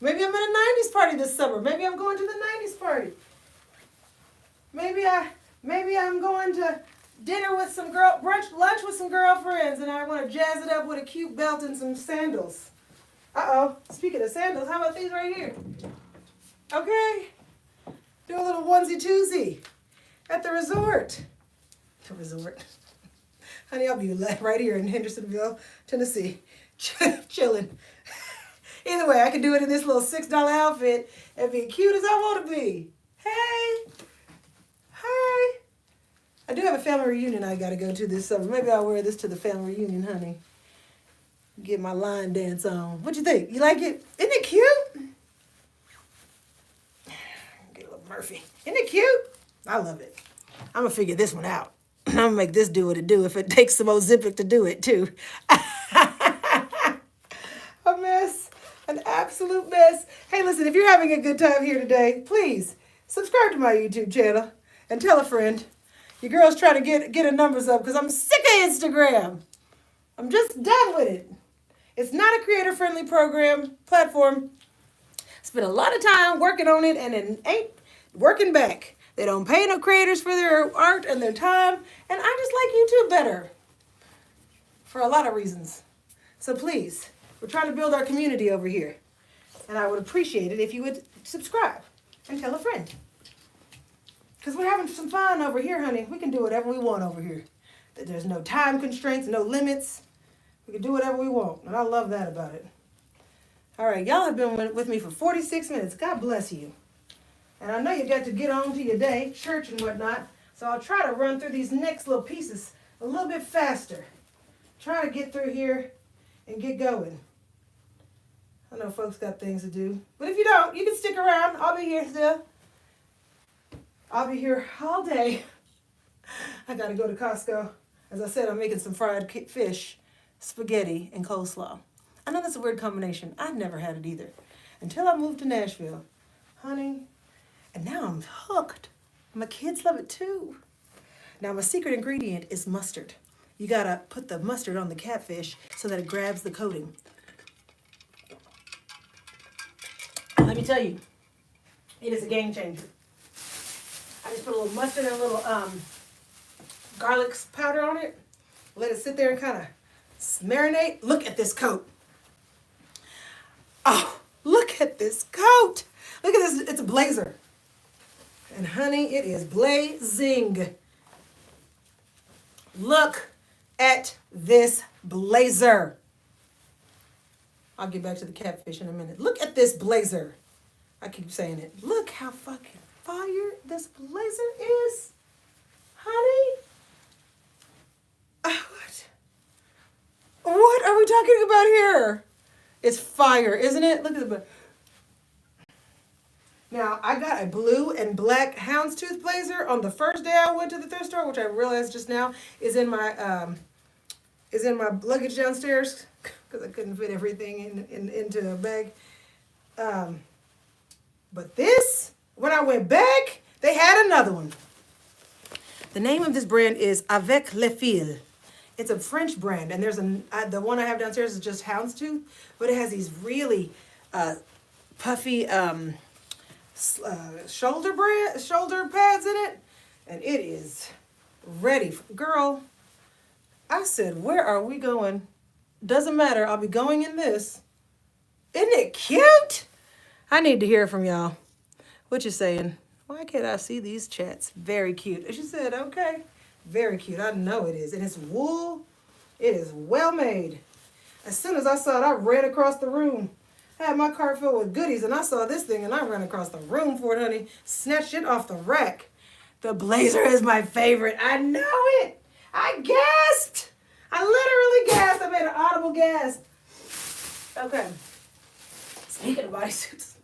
Maybe I'm at a 90s party this summer. Maybe I'm going to the 90s party. Maybe I'm going to dinner with some lunch with some girlfriends, and I want to jazz it up with a cute belt and some sandals. Uh-oh. Speaking of sandals, how about these right here? Okay. Do a little onesie-twosie at the resort. The resort. Honey, I'll be right here in Hendersonville, Tennessee, chilling. Either way, I can do it in this little $6 outfit and be cute as I want to be. Hey. Hi. I do have a family reunion I got to go to this summer. Maybe I'll wear this to the family reunion, honey. Get my line dance on. What you think? You like it? Isn't it cute? Get a little Murphy. Isn't it cute? I love it. I'm going to figure this one out. I'm going to make this do what it do if it takes some old Zipic to do it, too. A mess. An absolute mess. Hey, listen, if you're having a good time here today, please subscribe to my YouTube channel and tell a friend. Your girl's trying to get her numbers up because I'm sick of Instagram. I'm just done with it. It's not a creator-friendly platform. Spent a lot of time working on it and it ain't working back. They don't pay no creators for their art and their time. And I just like YouTube better for a lot of reasons. So please, we're trying to build our community over here. And I would appreciate it if you would subscribe and tell a friend. Because we're having some fun over here, honey. We can do whatever we want over here. There's no time constraints, no limits. We can do whatever we want. And I love that about it. All right, y'all have been with me for 46 minutes. God bless you. And I know you got to get on to your day, church and whatnot. So I'll try to run through these next little pieces a little bit faster. Try to get through here and get going. I know folks got things to do. But if you don't, you can stick around. I'll be here still. I'll be here all day. I got to go to Costco. As I said, I'm making some fried fish, spaghetti, and coleslaw. I know that's a weird combination. I've never had it either. Until I moved to Nashville. Honey. And now I'm hooked. My kids love it too. Now my secret ingredient is mustard. You got to put the mustard on the catfish so that it grabs the coating. Let me tell you, it is a game changer. I just put a little mustard and a little garlic powder on it. Let it sit there and kind of marinate. Look at this coat. Oh, look at this coat. Look at this. It's a blazer. And honey, it is blazing. Look at this blazer. I'll get back to the catfish in a minute. Look at this blazer. I keep saying it. Look how fucking fire this blazer is. Honey. What are we talking about here? It's fire, isn't it? Look at the... Now, I got a blue and black houndstooth blazer on the first day I went to the thrift store, which I realized just now is in my luggage downstairs because I couldn't fit everything into a bag. But this, when I went back, they had another one. The name of this brand is Avec les Fils. It's a French brand, and there's the one I have downstairs is just houndstooth, but it has these really puffy shoulder pads in it, and it is ready. Girl, I said, where are we going? Doesn't matter. I'll be going in this. Isn't it cute? I need to hear from y'all. What you saying? Why can't I see these chats? Very cute. And she said, okay. Very cute. I know it is. And it's wool. It is well made. As soon as I saw it, I ran across the room. I had my cart filled with goodies, and I saw this thing, and I ran across the room for it, honey. Snatched it off the rack. The blazer is my favorite. I know it. I gasped. I literally gasped. I made an audible gasp. Okay. Speaking of bodysuits.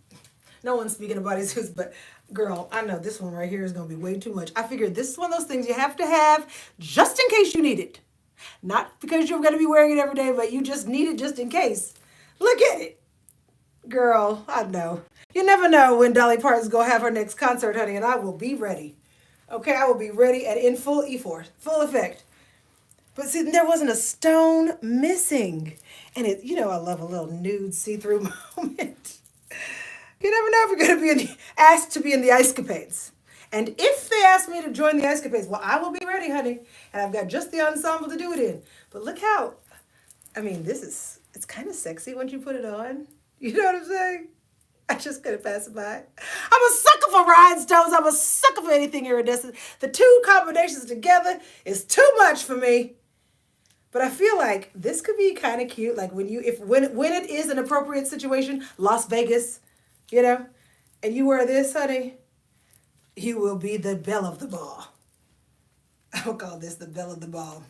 No one's speaking of bodysuits, but girl, I know this one right here is going to be way too much. I figured this is one of those things you have to have just in case you need it. Not because you're going to be wearing it every day, but you just need it just in case. Look at it. Girl, I know. You never know when Dolly Parton's gonna have her next concert, honey, and I will be ready. Okay, I will be ready and in full full effect. But see, there wasn't a stone missing. And I love a little nude see-through moment. You never know if you're going to be asked to be in the Ice Capades. And if they ask me to join the Ice Capades, well, I will be ready, honey. And I've got just the ensemble to do it in. But look how, it's kind of sexy once you put it on. You know what I'm saying? I just couldn't pass it by. I'm a sucker for rhinestones. I'm a sucker for anything iridescent. The two combinations together is too much for me. But I feel like this could be kind of cute. Like when it is an appropriate situation, Las Vegas, and you wear this, honey, you will be the belle of the ball. I'll call this the belle of the ball.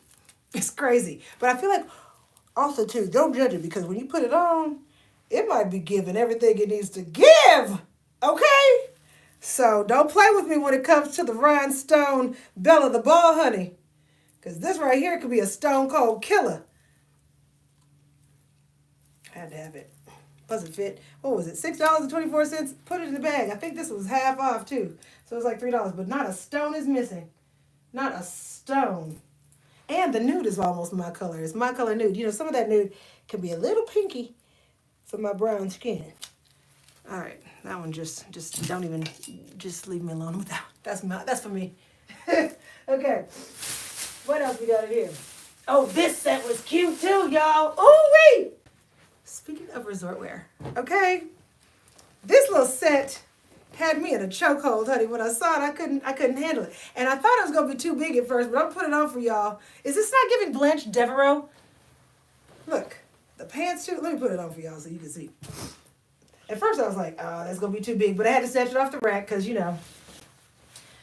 It's crazy. But I feel like also too, don't judge it because when you put it on, it might be giving everything it needs to give. Okay? So don't play with me when it comes to the rhinestone belle of the ball, honey. Because this right here could be a stone cold killer. I had to have it. Doesn't fit. What was it? $6.24. Put it in the bag. I think this was half off too. So it was like $3. But not a stone is missing. Not a stone. And the nude is almost my color. It's my color nude. Some of that nude can be a little pinky for my brown skin. All right. That one just don't even, just leave me alone with that. That's for me. Okay. What else we got in here? Oh, this set was cute too, y'all. Ooh-wee! Speaking of resort wear, okay? This little set had me in a chokehold, honey. When I saw it, I couldn't handle it. And I thought it was going to be too big at first, but I'm putting it on for y'all. Is this not giving Blanche Devereaux? Look, the pants too. Let me put it on for y'all so you can see. At first I was like, oh, that's going to be too big. But I had to snatch it off the rack because,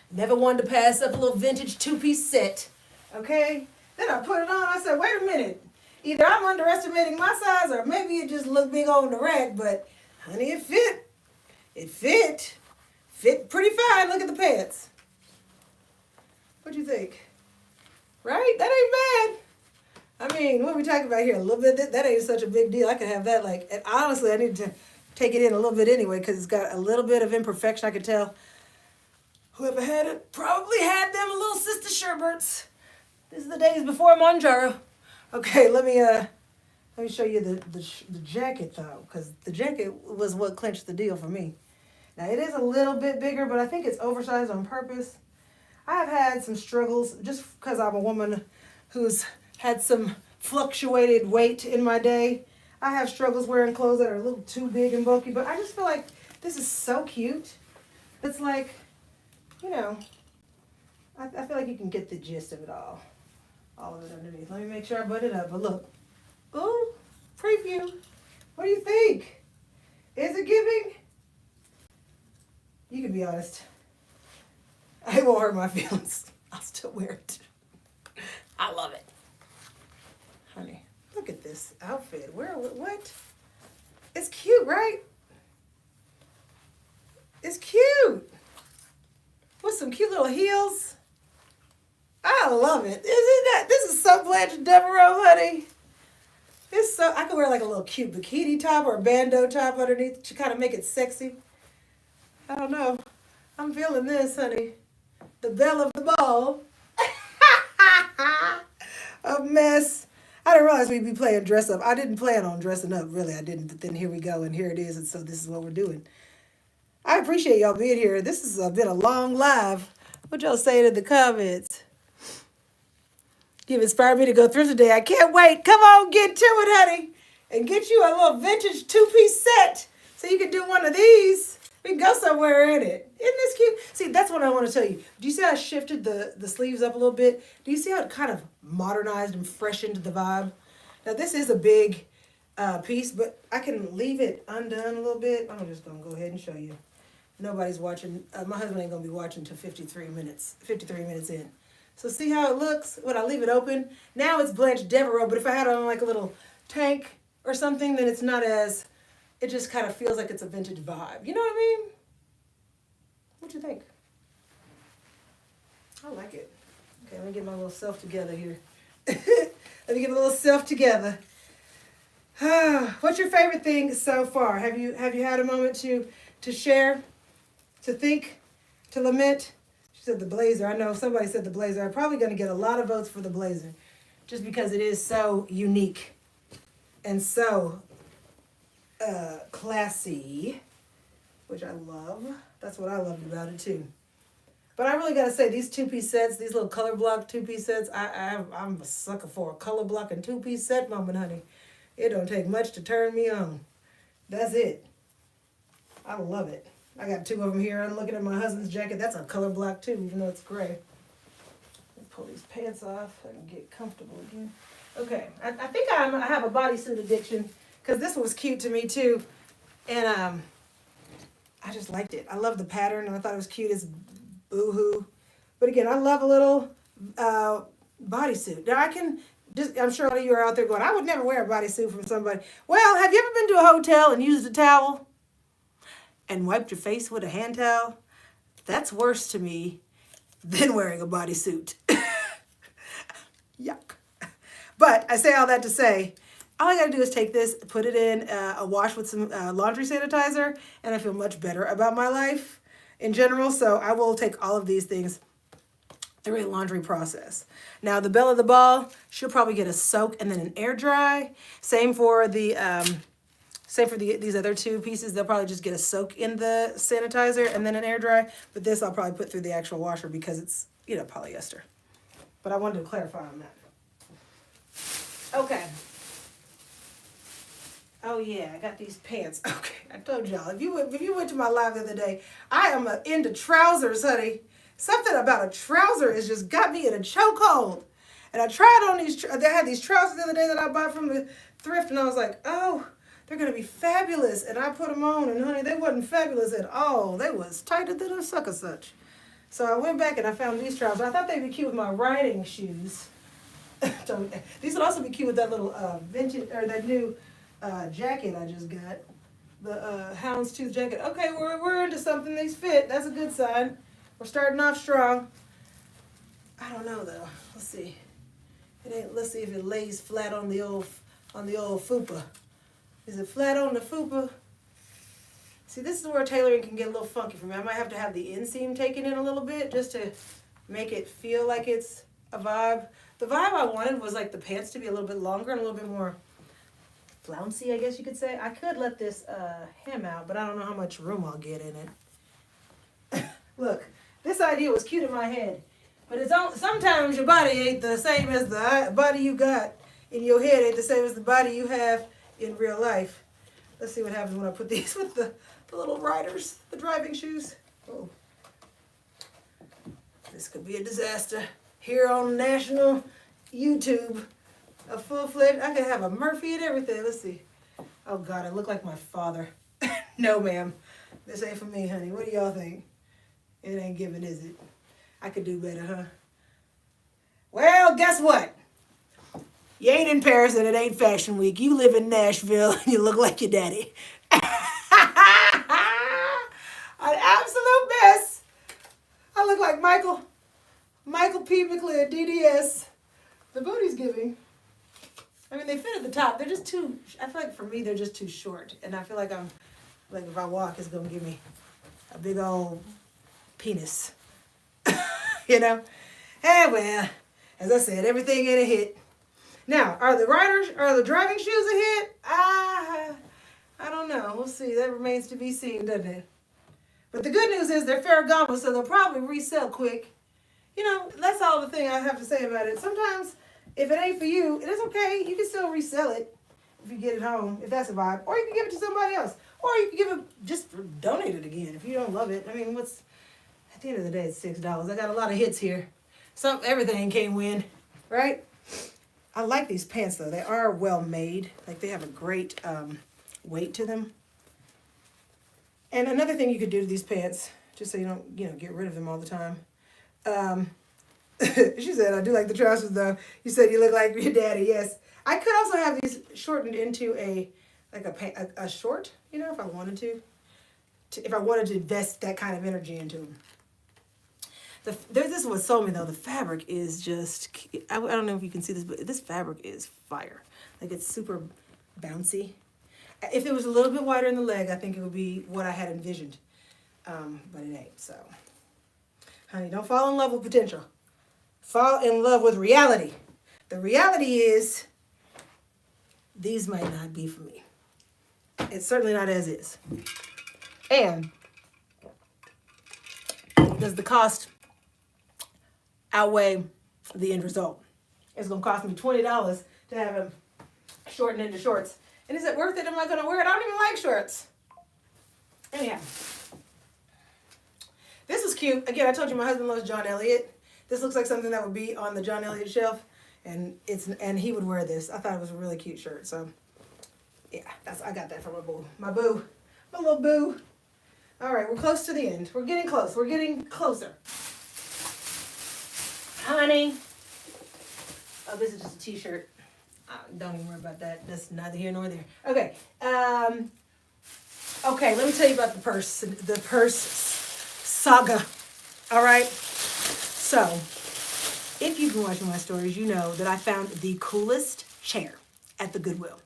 never wanted to pass up a little vintage two-piece set. Okay? Then I put it on. I said, wait a minute. Either I'm underestimating my size or maybe it just looked big on the rack. But, honey, it fit. It fit. Fit pretty fine. Look at the pants. What do you think? Right? That ain't bad. I mean, what are we talking about here? A little bit. That ain't such a big deal. I could have that and honestly, I need to take it in a little bit anyway because it's got a little bit of imperfection. I could tell whoever had it probably had them little sister Sherberts. This is the days before Monjaro. Okay, let me show you the jacket though, because the jacket was what clinched the deal for me. Now it is a little bit bigger, but I think it's oversized on purpose. I have had some struggles just because I'm a woman who's had some fluctuated weight in my day. I have struggles wearing clothes that are a little too big and bulky, but I just feel like this is so cute. It's like, I feel like you can get the gist of it all. All of it underneath. Let me make sure I button it up. But look. Ooh, preview. What do you think? Is it giving? You can be honest. It won't hurt my feelings. I'll still wear it. I love it. Honey, look at this outfit. What? It's cute, right? It's cute. With some cute little heels. I love it. This is so Blanche Devereaux, honey. I could wear like a little cute bikini top or a bandeau top underneath to kind of make it sexy. I don't know. I'm feeling this, honey. The belle of the ball. A mess. I didn't realize we'd be playing dress up. I didn't plan on dressing up, really. I didn't. But then here we go, and here it is, and so this is what we're doing. I appreciate y'all being here. This has been a long live. What y'all say in the comments? You've inspired me to go thrift today. I can't wait. Come on, get to it, honey. And get you a little vintage two-piece set so you can do one of these. We can go somewhere in it. Isn't this cute? See, that's what I want to tell you. Do you see how I shifted the sleeves up a little bit? Do you see how it kind of modernized and freshened the vibe? Now, this is a big piece, but I can leave it undone a little bit. I'm just going to go ahead and show you. Nobody's watching. My husband ain't going to be watching until 53 minutes in. So see how it looks when I leave it open? Now it's Blanche Devereaux, but if I had on like a little tank or something, then it's not as, it just kind of feels like it's a vintage vibe. You know what I mean? What you think? I like it. Okay, let me get my little self together here. Let me get a little self together. What's your favorite thing so far? Have you had a moment to to share, to think, to lament. She said the blazer. I know somebody said the blazer. I'm probably going to get a lot of votes for the blazer just because it is so unique and so classy, which I love. That's what I loved about it too. But I really got to say, these two-piece sets, these little color block two-piece sets, I'm a sucker for a color block and two-piece set moment, honey. It don't take much to turn me on. That's it. I love it. I got two of them here. I'm looking at my husband's jacket. That's a color block too, even though it's gray. Let me pull these pants off so I can get comfortable again. Okay, I think I have a bodysuit addiction because this was cute to me too. And I just liked it. I love the pattern and I thought it was cute as boohoo. But again, I love a little bodysuit. Now I'm sure a lot of you are out there going, I would never wear a bodysuit from somebody. Well, have you ever been to a hotel and used a towel and wiped your face with a hand towel? That's worse to me than wearing a bodysuit. Yuck. But I say all that to say, all I gotta do is take this, put it in a wash with some laundry sanitizer, and I feel much better about my life in general. So I will take all of these things through a laundry process. Now the belle of the ball, she'll probably get a soak and then an air dry. Same for these other two pieces. They'll probably just get a soak in the sanitizer and then an air dry. But this I'll probably put through the actual washer because it's, polyester. But I wanted to clarify on that. Okay. Oh yeah, I got these pants. Okay, I told y'all, if you went to my live the other day, I am into trousers, honey. Something about a trouser has just got me in a chokehold. And I tried on these, they had these trousers the other day that I bought from the thrift, and I was like, oh, they're going to be fabulous. And I put them on, and honey, they wasn't fabulous at all. They was tighter than a sucker such. So I went back and I found these trousers. I thought they'd be cute with my riding shoes. So, these would also be cute with that little vintage, or that new jacket I just got. The houndstooth jacket. Okay, we're into something. These fit. That's a good sign. We're starting off strong. I don't know though. Let's see. Let's see if it lays flat on the old fupa. Is it flat on the fupa? See, this is where tailoring can get a little funky for me. I might have to have the inseam taken in a little bit just to make it feel like it's a vibe. The vibe I wanted was like the pants to be a little bit longer and a little bit more flouncy, I guess you could say. I could let this hem out, but I don't know how much room I'll get in it. Look, this idea was cute in my head, but sometimes your body ain't the same as the body you got in your head ain't the same as the body you have in real life. Let's see what happens when I put these with the little riders, the driving shoes. Oh, this could be a disaster. Here on national YouTube, a full-fledged, I could have a Murphy and everything. Let's see. Oh God, I look like my father. No, ma'am. This ain't for me, honey. What do y'all think? It ain't giving, is it? I could do better, huh? Well, guess what? You ain't in Paris and it ain't Fashion Week. You live in Nashville and you look like your daddy. An absolute mess. I look like Michael P. McLeod, DDS. The booty's giving. I mean, they fit at the top. They're just too, I feel like for me, they're just too short. And I feel like if I walk, it's going to give me a big old penis. Hey, well, as I said, everything ain't a hit. Now, are the driving shoes a hit? I don't know. We'll see. That remains to be seen, doesn't it? But the good news is they're Ferragamo, so they'll probably resell quick. That's all the thing I have to say about it. Sometimes, if it ain't for you, it is okay. You can still resell it if you get it home, if that's a vibe. Or you can give it to somebody else. Or you can give it, just donate it again if you don't love it. I mean, at the end of the day, it's $6. I got a lot of hits here. Everything can win, right? I like these pants, though. They are well made. Like, they have a great weight to them. And another thing you could do to these pants, just so you don't, get rid of them all the time. She said, I do like the trousers, though. You said you look like your daddy. Yes. I could also have these shortened into a short, if I wanted to. If I wanted to invest that kind of energy into them. This is what sold me, though. The fabric is just, I don't know if you can see this, but this fabric is fire. Like, it's super bouncy. If it was a little bit wider in the leg, I think it would be what I had envisioned. But it ain't, so. Honey, don't fall in love with potential. Fall in love with reality. The reality is, these might not be for me. It's certainly not as is. And does the cost outweigh the end result? It's going to cost me $20 to have him shorten into shorts. And is it worth it? Am I going to wear it? I don't even like shorts. Anyhow. This was cute. Again, I told you my husband loves John Elliott. This looks like something that would be on the John Elliott shelf. And he would wear this. I thought it was a really cute shirt. So, yeah, I got that from my boo. My boo. My little boo. All right, we're close to the end. We're getting close. We're getting closer. Honey. Oh, this is just a t-shirt. Don't even worry about that. That's neither here nor there. Okay. Okay, let me tell you about the purse saga. All right. So, if you've been watching my stories, you know that I found the coolest chair at the Goodwill.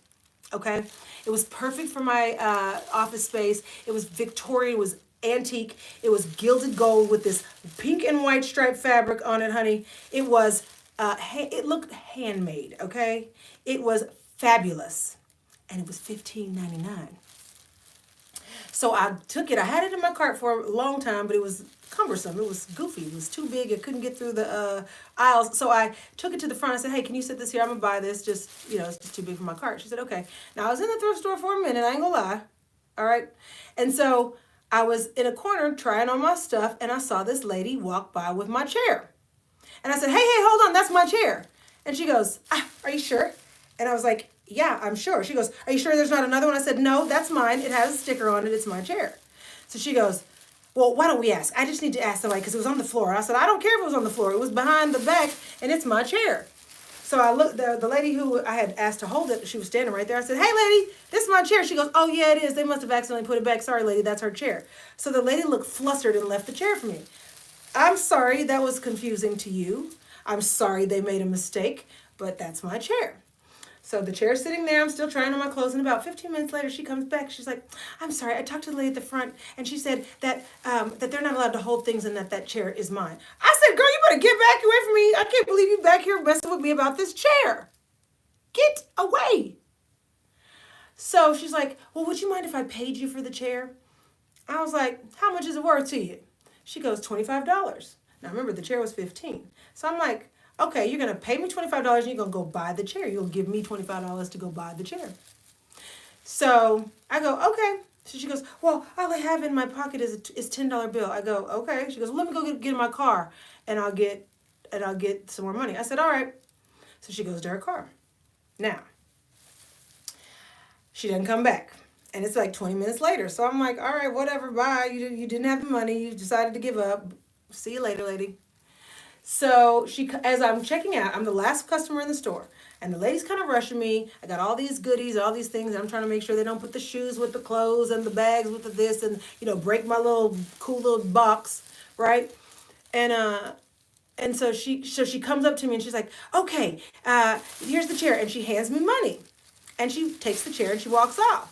Okay. It was perfect for my office space. It was Victorian. It was antique. It was gilded gold with this pink and white striped fabric on it, honey. It was, it looked handmade, okay? It was fabulous. And it was $15.99. So I took it. I had it in my cart for a long time, but it was cumbersome. It was goofy. It was too big. I couldn't get through the aisles. So I took it to the front. I said, hey, can you sit this here? I'm going to buy this. Just, it's just too big for my cart. She said, okay. Now, I was in the thrift store for a minute. I ain't going to lie. All right. And so I was in a corner trying on my stuff, and I saw this lady walk by with my chair. And I said, hey, hold on. That's my chair. And she goes, are you sure? And I was like, yeah, I'm sure. She goes, are you sure there's not another one? I said, no, that's mine. It has a sticker on it. It's my chair. So she goes, well, why don't we ask? I just need to ask somebody because it was on the floor. I said, I don't care if it was on the floor. It was behind the back, and it's my chair. So I looked, the lady who I had asked to hold it, she was standing right there. I said, hey, lady, this is my chair. She goes, oh, yeah, it is. They must have accidentally put it back. Sorry, lady, that's her chair. So the lady looked flustered and left the chair for me. I'm sorry that was confusing to you. I'm sorry they made a mistake, but that's my chair. So the chair's sitting there. I'm still trying on my clothes. And about 15 minutes later, she comes back. She's like, I'm sorry. I talked to the lady at the front, and she said that that they're not allowed to hold things and that chair is mine. I said, girl, you better get back away from me. I can't believe you back here messing with me about this chair. Get away. So she's like, well, would you mind if I paid you for the chair? I was like, how much is it worth to you? She goes, $25. Now, remember, the chair was $15. So I'm like, okay, you're going to pay me $25 and you're going to go buy the chair. You'll give me $25 to go buy the chair. So I go, okay. So she goes, well, all I have in my pocket is $10 bill. I go, okay. She goes, well, let me go get in my car and I'll get some more money. I said, all right. So she goes to her car. Now, she doesn't come back. And it's like 20 minutes later. So I'm like, all right, whatever, bye. You didn't have the money. You decided to give up. See you later, lady. So as I'm checking out, I'm the last customer in the store. And the lady's kind of rushing me. I got all these goodies, all these things. And I'm trying to make sure they don't put the shoes with the clothes and the bags with the this and, break my cool little box, right? And so she comes up to me and she's like, okay, here's the chair. And she hands me money. And she takes the chair and she walks off.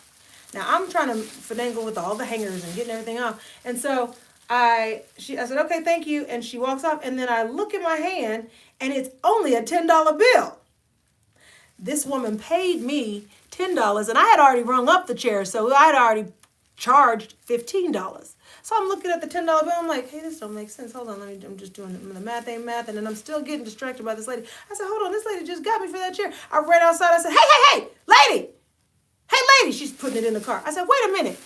Now, I'm trying to finagle with all the hangers and getting everything off. And so I said, okay, thank you. And she walks off. And then I look at my hand and it's only a $10 bill. This woman paid me $10 and I had already rung up the chair. So I had already charged $15. So I'm looking at the $10 bill. I'm like, hey, this don't make sense. Hold on. I'm just doing the math ain't math. And then I'm still getting distracted by this lady. I said, hold on. This lady just got me for that chair. I ran outside. I said, hey, lady. Hey, lady. She's putting it in the car. I said, wait a minute.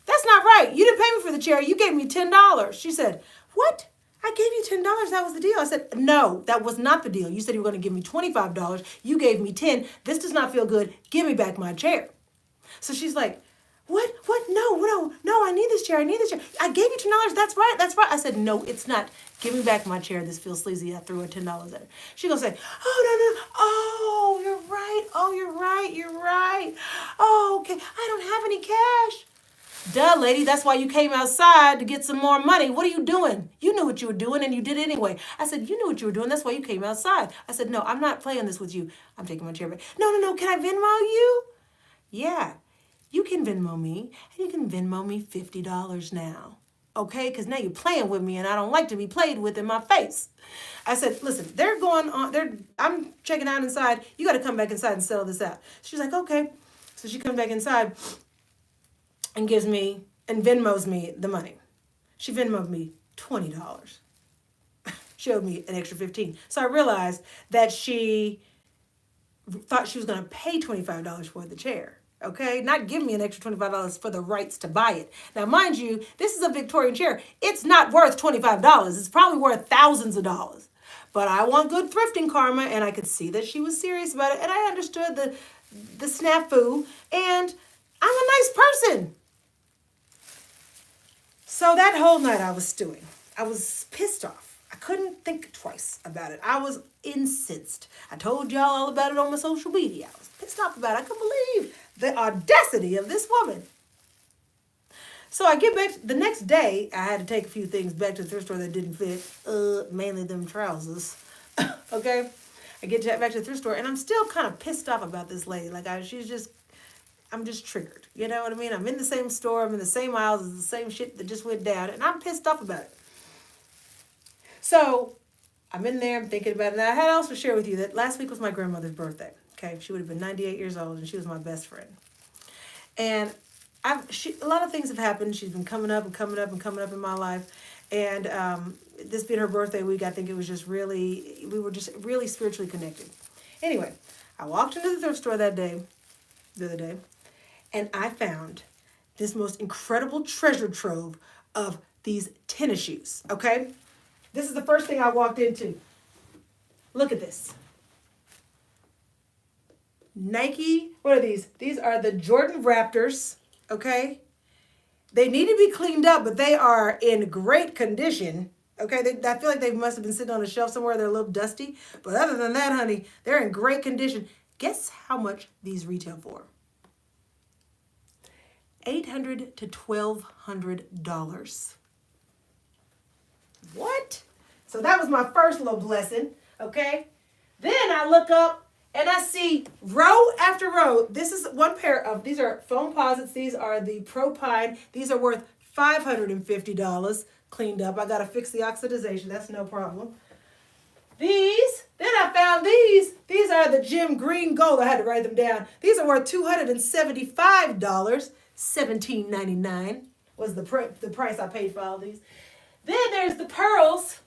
That's not right. You didn't pay me for the chair. You gave me $10. She said, what? I gave you $10. That was the deal. I said, no, that was not the deal. You said you were going to give me $25. You gave me $10. This does not feel good. Give me back my chair. So she's like, what? No, I need this chair. I gave you $10. That's right. I said, no, it's not. Give me back my chair. This feels sleazy. I threw her $10 at her. She gonna say, oh, no. Oh, you're right. Oh, okay. I don't have any cash. Duh, lady, that's why you came outside to get some more money. What are you doing? You knew what you were doing and you did it anyway. I said, you knew what you were doing. That's why you came outside. I said, no, I'm not playing this with you. I'm taking my chair back. No. Can I Venmo you? Yeah. you can Venmo me, and you can Venmo me $50 now. Okay, because now you're playing with me and I don't like to be played with in my face. I said, listen, I'm checking out inside. You got to come back inside and settle this out. She's like, okay. So she comes back inside and Venmos me the money. She Venmoed me $20. She owed me an extra $15. So I realized that she thought she was going to pay $25 for the chair. Okay, not give me an extra $25 for the rights to buy it. Now, mind you, this is a Victorian chair. It's not worth $25. It's probably worth thousands of dollars. But I want good thrifting karma, and I could see that she was serious about it, and I understood the snafu, and I'm a nice person. So that whole night I was stewing. I was pissed off. I couldn't think twice about it. I was incensed. I told y'all all about it on my social media. I was pissed off about it. I couldn't believe the audacity of this woman. So I get back, the next day, I had to take a few things back to the thrift store that didn't fit, mainly them trousers, okay? I get back to the thrift store, and I'm still kind of pissed off about this lady. Like, I'm just triggered, you know what I mean? I'm in the same store, I'm in the same aisles, it's the same shit that just went down, and I'm pissed off about it. So, I'm in there, I'm thinking about it. Now, I had also shared with you that last week was my grandmother's birthday. Okay, she would have been 98 years old, and she was my best friend. And a lot of things have happened. She's been coming up in my life. And this being her birthday week, I think we were just really spiritually connected. Anyway, I walked into the thrift store the other day, and I found this most incredible treasure trove of these tennis shoes, okay? This is the first thing I walked into. Look at this. Nike, what are these? These are the Jordan Raptors, okay? They need to be cleaned up, but they are in great condition, okay? I feel like they must have been sitting on a shelf somewhere. They're a little dusty. But other than that, honey, they're in great condition. Guess how much these retail for? $800 to $1,200. What? So that was my first little blessing, okay? Then I look up, and I see row after row. This is one pair of, these are foam posits. These are the Pro Pine. These are worth $550 cleaned up. I got to fix the oxidization. That's no problem. Then I found these. These are the Gem Green Gold. I had to write them down. These are worth $275. $17.99 was the price I paid for all these. Then there's the pearls.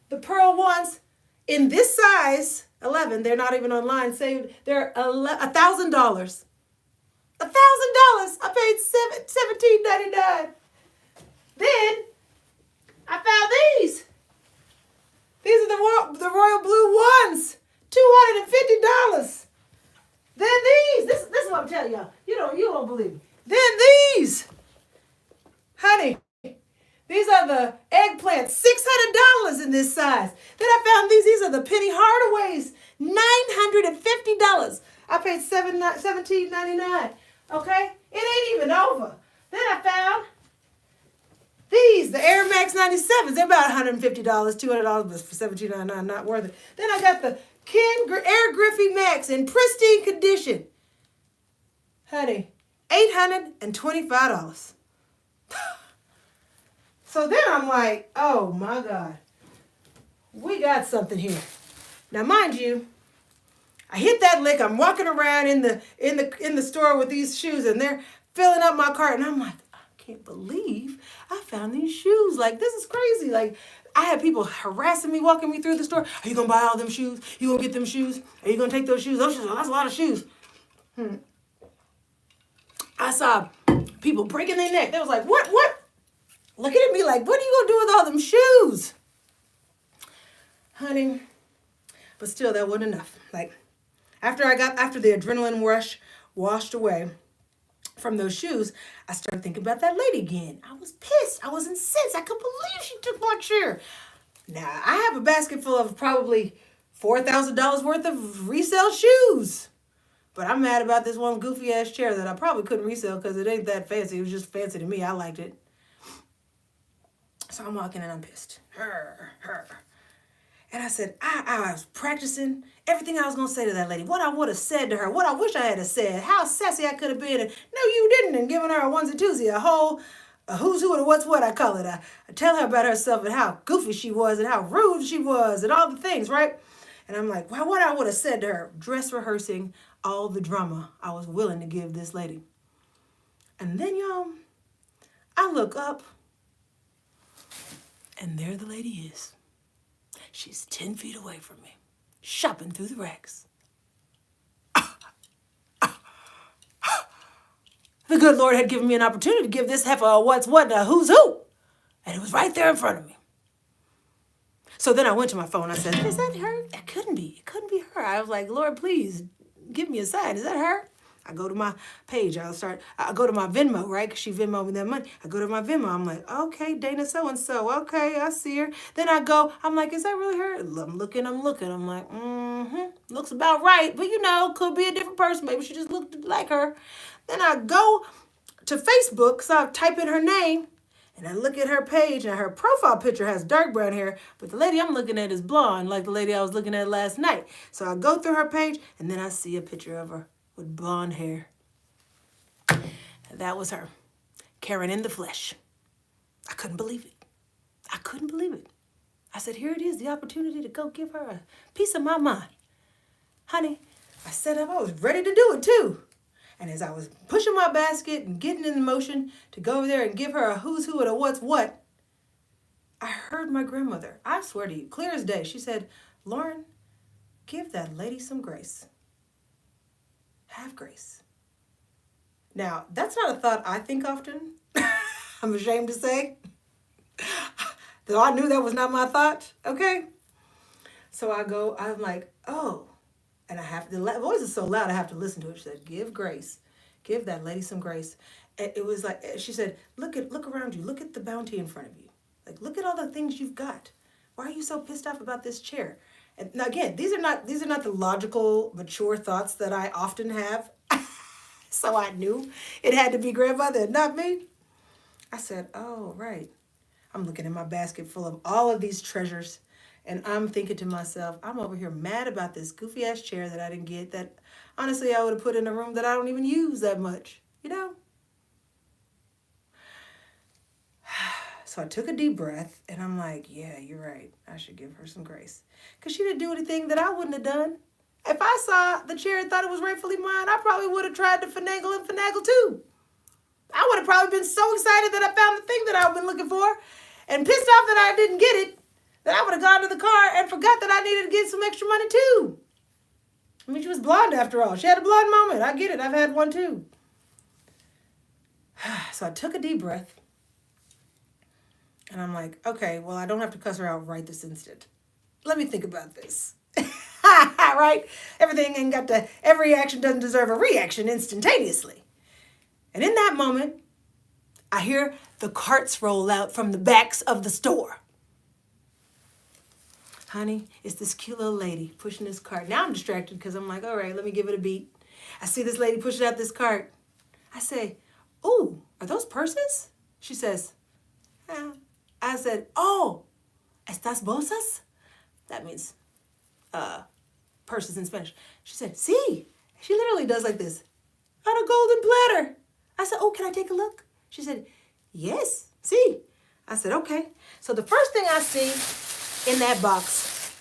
The pearl ones in this size. 11. They're not even online. Saved. They're $1,000. $1,000. I paid $17.99. Then I found these. These are the royal blue ones. $250. Then these. This is what I'm telling y'all. You don't believe me. Then these. Honey. These are the eggplants, $600 in this size. Then I found these. These are the Penny Hardaways, $950. I paid $17.99. Okay? It ain't even over. Then I found these, the Air Max 97s. They're about $150, $200, but for $17.99, not worth it. Then I got the Air Griffey Max in pristine condition. Honey, $825. So then I'm like, oh my God, we got something here. Now, mind you, I hit that lick. I'm walking around in the store with these shoes, and they're filling up my cart, and I'm like, I can't believe I found these shoes. Like, this is crazy. Like, I had people harassing me, walking me through the store. Are you gonna buy all them shoes? You gonna get them shoes? Are you gonna take those shoes? Those shoes, that's a lot of shoes. I saw people breaking their neck. They was like, what? Looking at me like, what are you gonna do with all them shoes? Honey, but still, that wasn't enough. Like, after the adrenaline rush washed away from those shoes, I started thinking about that lady again. I was pissed. I was incensed. I couldn't believe she took my chair. Now, I have a basket full of probably $4,000 worth of resale shoes. But I'm mad about this one goofy ass chair that I probably couldn't resell because it ain't that fancy. It was just fancy to me. I liked it. So I'm walking and I'm pissed. And And I said, I was practicing everything I was going to say to that lady, what I would have said to her, what I wish I had said, how sassy I could have been. And no, you didn't. And giving her a onesie-twosie, a who's who and what's what, I call it. I tell her about herself and how goofy she was and how rude she was and all the things, right? And I'm like, well, what I would have said to her, dress rehearsing all the drama I was willing to give this lady. And then, y'all, I look up, and there the lady is. She's 10 feet away from me, shopping through the racks. The good Lord had given me an opportunity to give this heifer a what's what and a who's who. And it was right there in front of me. So then I went to my phone. I said, is that her? It couldn't be. It couldn't be her. I was like, Lord, please give me a sign. Is that her? I go to my page. I go to my Venmo, right? Because she Venmoed me that money. I go to my Venmo. I'm like, okay, Dana so-and-so. Okay, I see her. Then I'm like, is that really her? I'm looking. I'm like, looks about right. But could be a different person. Maybe she just looked like her. Then I go to Facebook, so I type in her name. And I look at her page, and her profile picture has dark brown hair, but the lady I'm looking at is blonde, like the lady I was looking at last night. So I go through her page, and then I see a picture of her with blonde hair. And that was her, Karen in the flesh. I couldn't believe it. I said, here it is, the opportunity to go give her a piece of my mind. Honey, I set up, I was ready to do it too. And as I was pushing my basket and getting in motion to go over there and give her a who's who and a what's what, I heard my grandmother, I swear to you, clear as day, she said, Lauren, give that lady some grace. Have grace. Now, that's not a thought I think often. I'm ashamed to say. Though I knew that was not my thought, okay? So I'm like, oh. And the voice is so loud, I have to listen to it. She said, give grace. Give that lady some grace. And it was like, she said, look around you. Look at the bounty in front of you. Like, look at all the things you've got. Why are you so pissed off about this chair? And now again, these are not the logical, mature thoughts that I often have. So I knew it had to be grandmother and not me. I said, oh, right. I'm looking at my basket full of all of these treasures. And I'm thinking to myself, I'm over here mad about this goofy ass chair that I didn't get that honestly I would have put in a room that I don't even use that much, So I took a deep breath and I'm like, yeah, you're right. I should give her some grace. Because she didn't do anything that I wouldn't have done. If I saw the chair and thought it was rightfully mine, I probably would have tried to finagle too. I would have probably been so excited that I found the thing that I've been looking for and pissed off that I didn't get it, that I would have gone to the car and forgot that I needed to get some extra money too. I mean, she was blonde after all. She had a blonde moment. I get it. I've had one too. So I took a deep breath. And I'm like, okay, well, I don't have to cuss her out right this instant. Let me think about this. Right? Every action doesn't deserve a reaction instantaneously. And in that moment, I hear the carts roll out from the backs of the store. Honey, it's this cute little lady pushing this cart. Now I'm distracted because I'm like, all right, let me give it a beat. I see this lady pushing out this cart. I say, ooh, are those purses? She says, yeah. I said, oh, estas bolsas? That means purses in Spanish. She said, sí. She literally does like this. On a golden platter. I said, oh, can I take a look? She said, yes, sí. I said, okay. So the first thing I see in that box,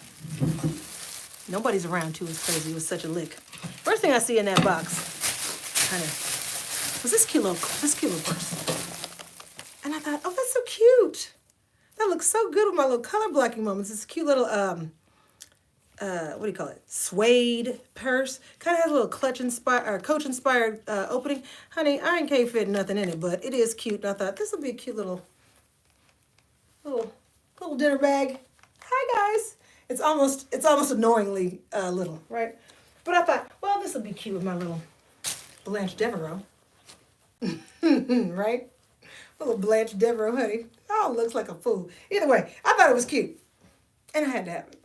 nobody's around too, it's crazy. It was such a lick. First thing I see in that box, honey, was this cute little purse. And I thought, oh, that's so cute. That looks so good with my little color blocking moments. This cute little, what do you call it? Suede purse. Kind of has a little Coach inspired opening. Honey, I can't fit nothing in it, but it is cute. And I thought this will be a cute little dinner bag. Hi guys. It's almost annoyingly little, right? But I thought, well, this will be cute with my little Blanche Devereaux. Right? Little Blanche Devereaux hoodie. Oh, looks like a fool. Either way, I thought it was cute. And I had to have it.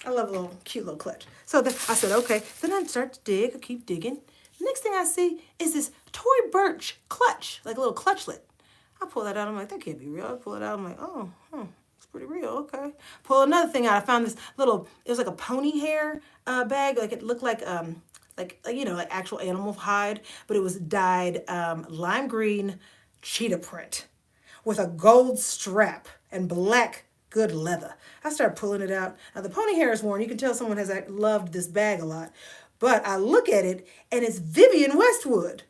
I love a little cute little clutch. So then I said, okay. Then I start to dig. I keep digging. Next thing I see is this Tory Burch clutch, like a little clutchlet. I pull that out. I'm like, that can't be real. I pull it out. I'm like, oh, it's pretty real, okay. Pull another thing out. I found this little, it was like a pony hair bag. Like it looked like you know, like actual animal hide, but it was dyed lime green cheetah print with a gold strap and black good leather. I started pulling it out. Now the pony hair is worn. You can tell someone has loved this bag a lot. But I look at it and it's Vivienne Westwood.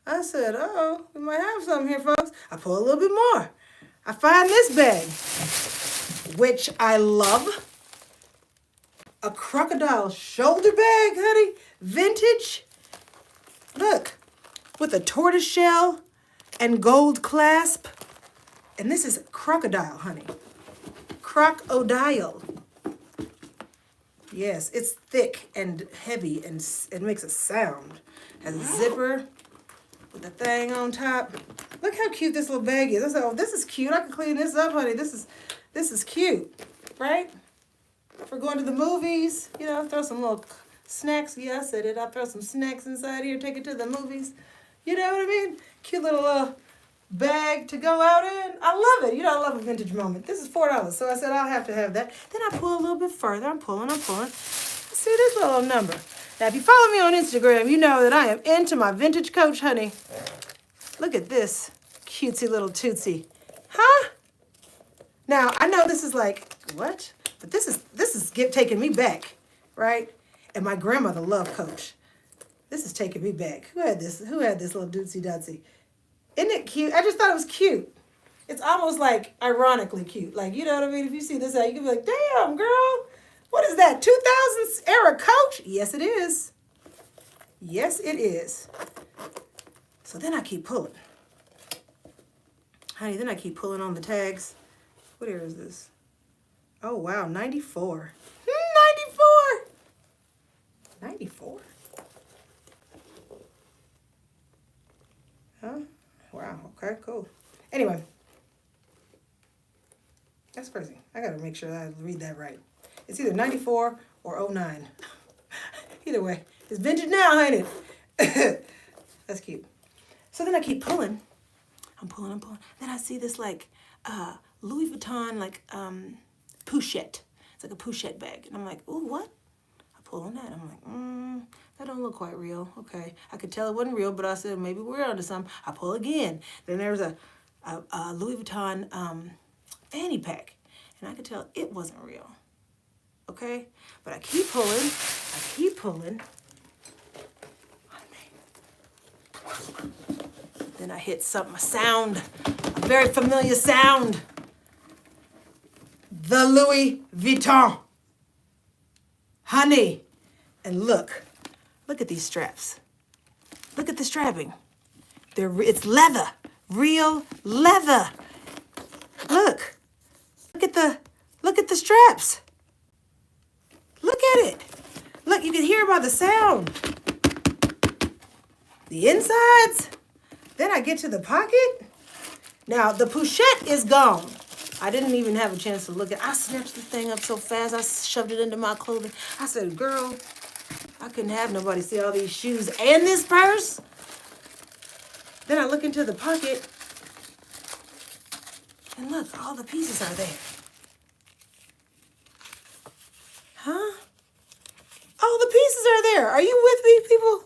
I said, oh, we might have something here, folks. I pull a little bit more. I find this bag, which I love. A crocodile shoulder bag, honey. Vintage. Look, with a tortoise shell and gold clasp. And this is crocodile, honey. Crocodile. Yes, it's thick and heavy and it makes a sound. Has a zipper with the thing on top. Look how cute this little bag is. I said, oh, this is cute. I can clean this up, honey. This is cute, right? For going to the movies, you know, throw some little snacks. Yeah, I said it. I'll throw some snacks inside here, take it to the movies. You know what I mean? Cute little bag to go out in. I love it. You know, I love a vintage moment. This is $4. So I said, I'll have to have that. Then I pull a little bit further. I'm pulling. See this little number. Now, if you follow me on Instagram, you know that I am into my vintage Coach, honey. Look at this cutesy little tootsie. Huh? Now, I know this is like, what? But this is taking me back, right? And my grandmother loved Coach. This is taking me back. Who had this little dootsy dotsy? Isn't it cute? I just thought it was cute. It's almost like ironically cute. Like, you know what I mean? If you see this out, you can be like, damn, girl. What is that, 2000s era Coach? Yes, it is. Yes, it is. So then I keep pulling. Honey, then I keep pulling on the tags. What year is this? Oh, wow, 94. 94! 94? Huh? Wow, okay, cool. Anyway. That's crazy. I gotta make sure that I read that right. It's either 94 or 09. Either way. It's vintage now, ain't it? That's cute. So then I keep pulling. I'm pulling. Then I see this like Louis Vuitton like pochette. It's like a pochette bag. And I'm like, ooh, what? I pull on that. I'm like, that don't look quite real. Okay. I could tell it wasn't real, but I said maybe we're onto something. I pull again. Then there's a Louis Vuitton fanny pack. And I could tell it wasn't real. Okay? But I keep pulling. Then I hit a sound, a very familiar sound. The Louis Vuitton. Honey. And look at these straps. Look at the strapping. It's leather, real leather. Look at the straps. Look at it. Look, you can hear by the sound. The insides. Then I get to the pocket. Now, the pochette is gone. I didn't even have a chance to look at it. I snatched the thing up so fast, I shoved it into my clothing. I said, girl, I couldn't have nobody see all these shoes and this purse. Then I look into the pocket. And look, all the pieces are there. Huh? All the pieces are there. Are you with me, people?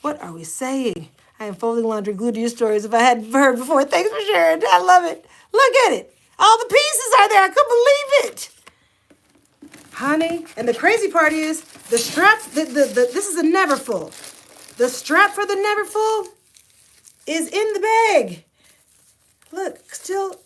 What are we saying? I am folding laundry, glued to your stories if I hadn't heard before. Thanks for sharing. I love it. Look at it. All the pieces are there. I couldn't believe it. Honey, and the crazy part is the strap, this is a Neverfull. The strap for the Neverfull is in the bag. Look, still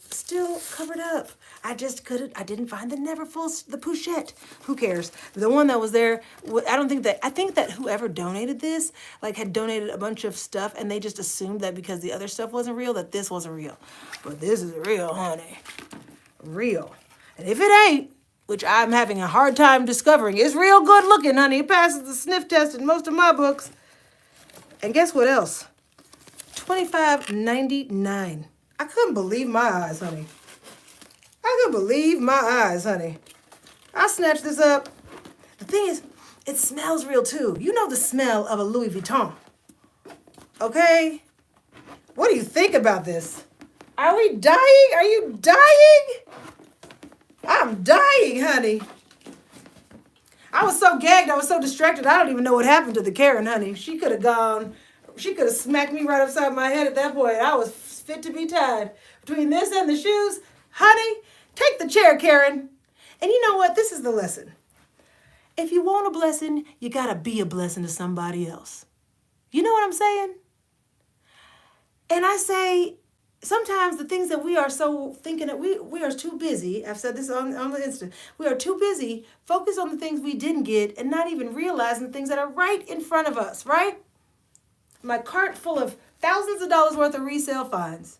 covered up. I didn't find the Neverfull, the pochette. Who cares? The one that was there, I think that whoever donated this, like had donated a bunch of stuff and they just assumed that because the other stuff wasn't real, that this wasn't real. But this is real, honey. Real. And if it ain't, which I'm having a hard time discovering, it's real good looking, honey. It passes the sniff test in most of my books. And guess what else? $25.99. I couldn't believe my eyes, honey. I couldn't believe my eyes, honey. I snatched this up. The thing is, it smells real too. You know the smell of a Louis Vuitton. Okay? What do you think about this? Are we dying? Are you dying? I'm dying, honey. I was so gagged, I was so distracted, I don't even know what happened to the Karen, honey. She could have smacked me right upside my head at that point. I was fit to be tied. Between this and the shoes, honey, take the chair, Karen. And you know what? This is the lesson. If you want a blessing, you gotta be a blessing to somebody else. You know what I'm saying? And I say, sometimes the things that we are so thinking that we are too busy, I've said this on the Insta, we are too busy focused on the things we didn't get and not even realizing the things that are right in front of us, right? My cart full of thousands of dollars worth of resale finds.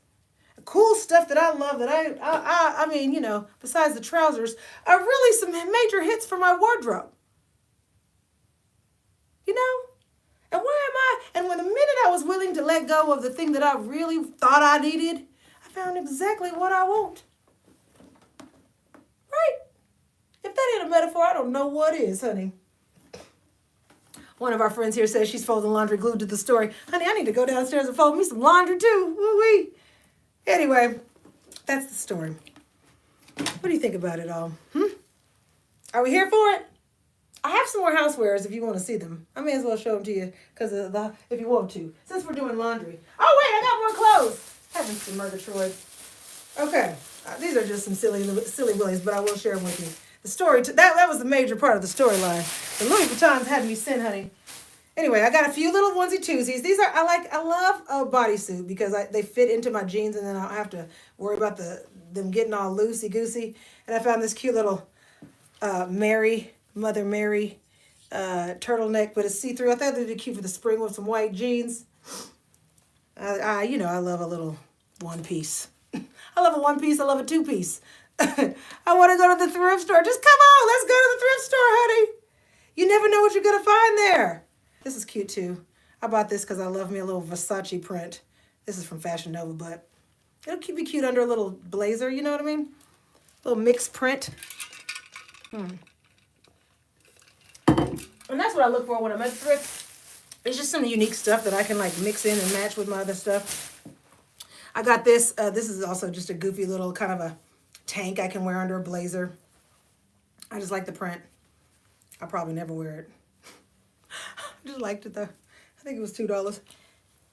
Cool stuff that I love that I mean, you know, besides the trousers, are really some major hits for my wardrobe. You know? And where am I? And when the minute I was willing to let go of the thing that I really thought I needed, I found exactly what I want. Right? If that ain't a metaphor, I don't know what is, honey. One of our friends here says she's folding laundry glued to the story. Honey, I need to go downstairs and fold me some laundry too. Woo-wee. Anyway, that's the story. What do you think about it all? Are we here for it? I have some more housewares if you want to see them. I may as well show them to you because if you want to. Since we're doing laundry. Oh, wait, I got more clothes. Heavens to Murgatroyd. Okay. These are just some silly willies, but I will share them with you. The story, that was the major part of the storyline. The Louis Vuittons had me sin, honey. Anyway, I got a few little onesie-twosies. These are, I love a bodysuit because they fit into my jeans and then I don't have to worry about them getting all loosey-goosey. And I found this cute little Mother Mary turtleneck, but it's see-through. I thought they'd be cute for the spring with some white jeans. I love a little one piece. I love a one piece. I love a two piece. I want to go to the thrift store. Just come on, let's go to the thrift store, honey. You never know what you're gonna find there. This is cute too. I bought this because I love me a little Versace print. This is from Fashion Nova, but it'll be cute under a little blazer. You know what I mean? A little mixed print. And that's what I look for when I'm at thrift. It's just some unique stuff that I can like mix in and match with my other stuff. I got this. This is also just a goofy little kind of a tank I can wear under a blazer. I just like the print. I'll probably never wear it. I just liked it though. I think it was $2.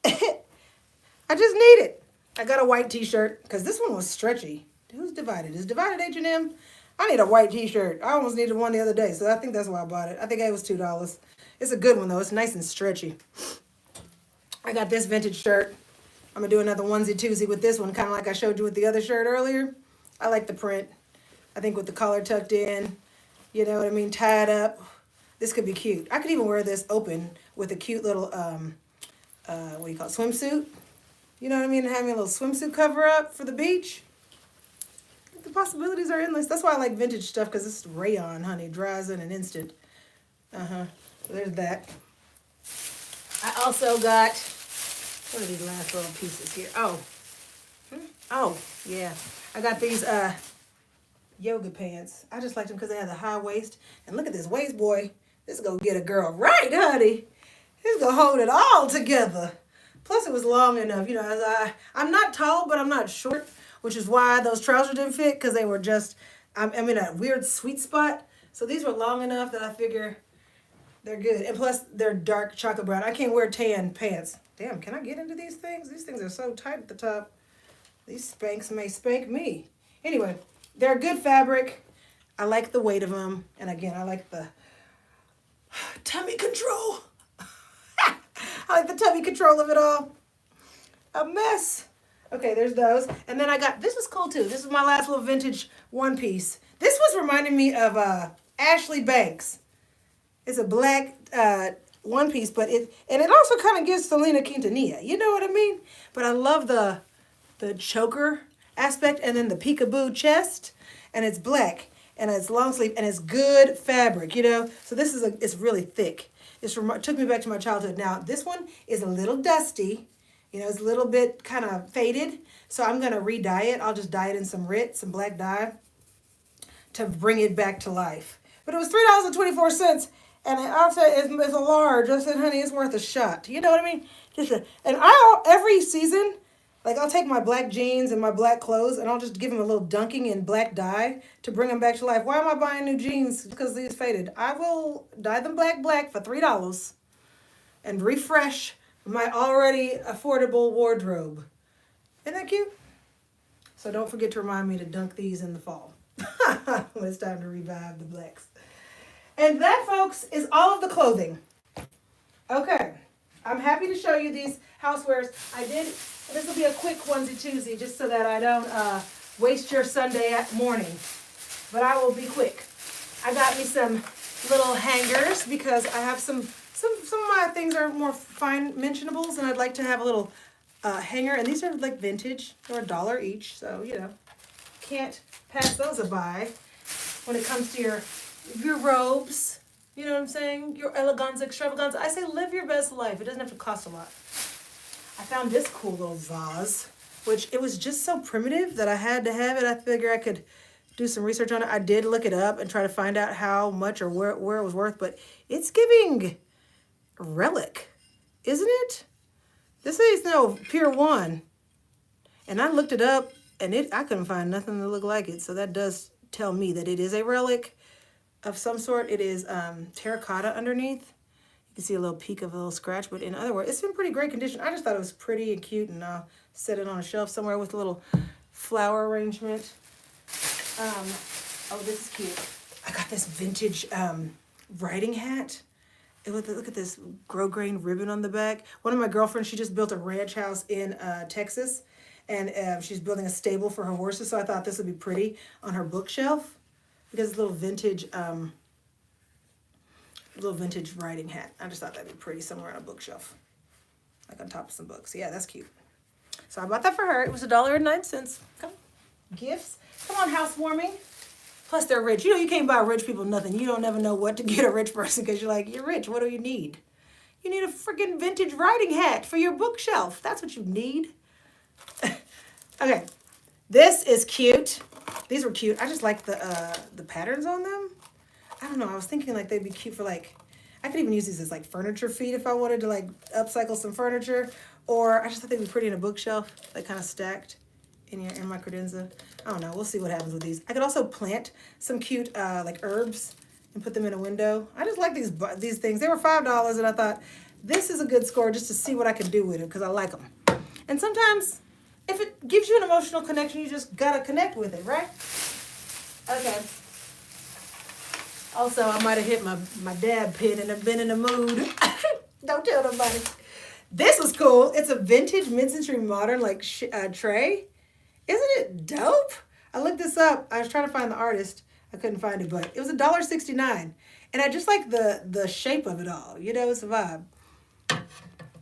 I just need it. I got a white t-shirt because this one was stretchy. Who's Divided? Is Divided H&M? I need a white t-shirt. I almost needed one the other day, so I think that's why I bought it. I think it was $2. It's a good one though. It's nice and stretchy. I got this vintage shirt. I'm gonna do another onesie-twosie with this one, kind of like I showed you with the other shirt earlier. I like the print. I think with the collar tucked in, you know what I mean, tied up. This could be cute. I could even wear this open with a cute little, what do you call it, swimsuit. You know what I mean? And have me a little swimsuit cover up for the beach. The possibilities are endless. That's why I like vintage stuff, because it's rayon, honey. Dries in an instant. So there's that. I also got, what are these last little pieces here? Oh, yeah. I got these yoga pants. I just like them because they have the high waist. And look at this waist, boy. This is going to get a girl right, honey. This is going to hold it all together. Plus, it was long enough. You know, I'm not tall, but I'm not short, which is why those trousers didn't fit, because they were just, I'm in a weird sweet spot. So these were long enough that I figure they're good. And plus, they're dark chocolate brown. I can't wear tan pants. Damn, can I get into these things? These things are so tight at the top. These Spanx may spank me. Anyway, they're good fabric. I like the weight of them. And again, I like the tummy control. I like the tummy control of it all. A mess. Okay, there's those. And then I got, this was cool too. This is my last little vintage one piece. This was reminding me of Ashley Banks. It's a black one piece, but it also kind of gives Selena Quintanilla. You know what I mean? But I love the choker aspect, and then the peekaboo chest, and it's black, and it's long sleeve, and it's good fabric, you know? So this is it's really thick. It took me back to my childhood. Now, this one is a little dusty. You know, it's a little bit kind of faded. So I'm going to re-dye it. I'll just dye it in some black dye to bring it back to life. But it was $3.24. And I'll say it's a large. I said, honey, it's worth a shot. You know what I mean? Every season, Like, I'll take my black jeans and my black clothes and I'll just give them a little dunking in black dye to bring them back to life. Why am I buying new jeans? Because these faded. I will dye them black for $3 and refresh my already affordable wardrobe. Isn't that cute? So don't forget to remind me to dunk these in the fall. When it's time to revive the blacks. And that, folks, is all of the clothing. Okay. I'm happy to show you these housewares. This will be a quick onesie-twosie just so that I don't waste your Sunday morning. But I will be quick. I got me some little hangers because I have some of my things are more fine mentionables and I'd like to have a little hanger. And these are like vintage. They're $1 each. So, you know, can't pass those by when it comes to your robes. You know what I'm saying? Your elegance, extravaganza. I say live your best life. It doesn't have to cost a lot. I found this cool little vase, which it was just so primitive that I had to have it. I figure I could do some research on it. I did look it up and try to find out how much or where it was worth, but it's giving relic, isn't it? This is no Pier 1. And I looked it up and I couldn't find nothing that looked like it. So that does tell me that it is a relic of some sort. It is terracotta underneath. You can see a little peak of a little scratch, but in other words, it's in pretty great condition. I just thought it was pretty and cute, and I'll set it on a shelf somewhere with a little flower arrangement. Oh, this is cute. I got this vintage riding hat. Look at this grosgrain ribbon on the back. One of my girlfriends, she just built a ranch house in Texas, and she's building a stable for her horses, so I thought this would be pretty on her bookshelf. Because it's a little vintage riding hat. I just thought that'd be pretty somewhere on a bookshelf. Like on top of some books. Yeah, that's cute. So I bought that for her. It was $1.09. Come on. Gifts. Come on, housewarming. Plus they're rich. You know, you can't buy rich people nothing. You don't never know what to get a rich person because you're like, you're rich. What do you need? You need a freaking vintage riding hat for your bookshelf. That's what you need. Okay. This is cute. These were cute. I just like the patterns on them. I don't know. I was thinking like they'd be cute for like, I could even use these as like furniture feet if I wanted to like upcycle some furniture. Or I just thought they'd be pretty in a bookshelf, like kind of stacked in my credenza. I don't know. We'll see what happens with these. I could also plant some cute like herbs and put them in a window. I just like these things. They were $5 and I thought this is a good score just to see what I can do with it because I like them. And sometimes if it gives you an emotional connection, you just gotta connect with it, right? Okay. Also, I might have hit my dab pin and I've been in the mood. Don't tell nobody. This was cool. It's a vintage mid-century modern like tray. Isn't it dope? I looked this up. I was trying to find the artist. I couldn't find it, but it was $1.69. And I just like the shape of it all. You know, it's a vibe.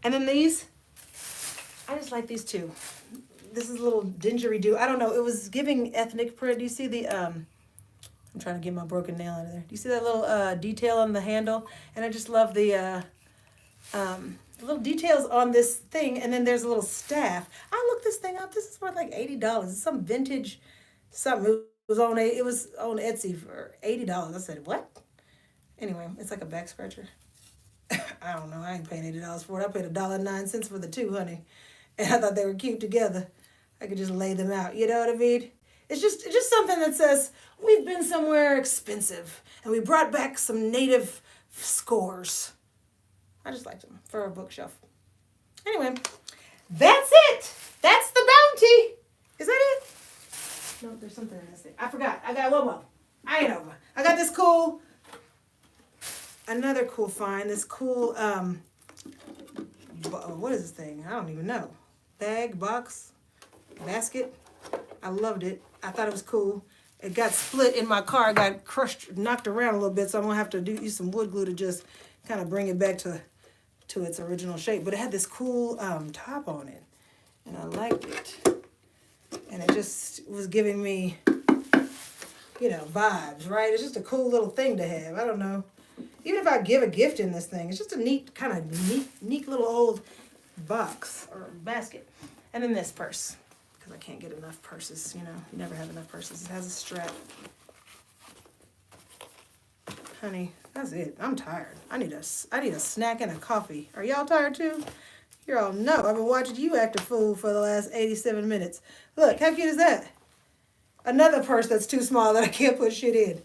And then these, I just like these too. This is a little didgeridoo. I don't know. It was giving ethnic print. Do you see the, I'm trying to get my broken nail out of there. Do you see that little detail on the handle? And I just love the little details on this thing. And then there's a little staff. I looked this thing up. This is worth like $80. It's some vintage something. It was on Etsy for $80. I said, what? Anyway, it's like a back scratcher. I don't know. I ain't paying $80 for it. I paid $1.09 for the two, honey. And I thought they were cute together. I could just lay them out. You know what I mean? It's just something that says, we've been somewhere expensive. And we brought back some native scores. I just liked them for a bookshelf. Anyway, that's it. That's the bounty. Is that it? No, there's something in this thing. I forgot. I got one more. I ain't over. I got this cool, another cool find. This cool, what is this thing? I don't even know. Bag, box, basket. I loved it. I thought it was cool. It got split in my car. It got crushed, knocked around a little bit, so I'm going to have to use some wood glue to just kind of bring it back to its original shape. But it had this cool top on it, and I liked it. And it just was giving me, you know, vibes, right? It's just a cool little thing to have. I don't know. Even if I give a gift in this thing, it's just a neat, kind of neat little old box or basket. And then this purse, because I can't get enough purses, you know. You never have enough purses. It has a strap. Honey, that's it. I'm tired. I need a snack and a coffee. Are y'all tired too? You all know I've been watching you act a fool for the last 87 minutes. Look, how cute is that? Another purse that's too small that I can't put shit in.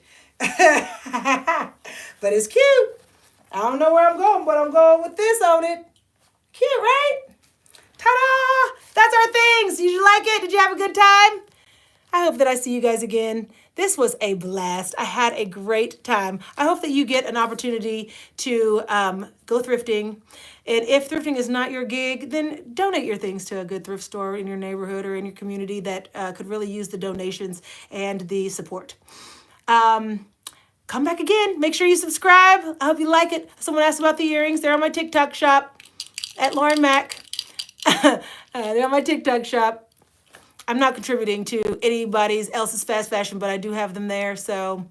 But it's cute. I don't know where I'm going, but I'm going with this on it. Cute, right? Ta-da! That's our things. Did you like it? Did you have a good time? I hope that I see you guys again. This was a blast. I had a great time. I hope that you get an opportunity to go thrifting. And if thrifting is not your gig, then donate your things to a good thrift store in your neighborhood or in your community that could really use the donations and the support. Come back again. Make sure you subscribe. I hope you like it. Someone asked about the earrings. They're on my TikTok shop at Lauren Mack. They're on my TikTok shop. I'm not contributing to anybody else's fast fashion, but I do have them there. So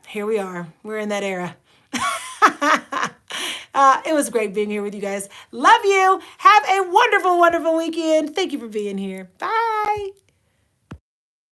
here we are. We're in that era. It was great being here with you guys. Love you. Have a wonderful, wonderful weekend. Thank you for being here. Bye.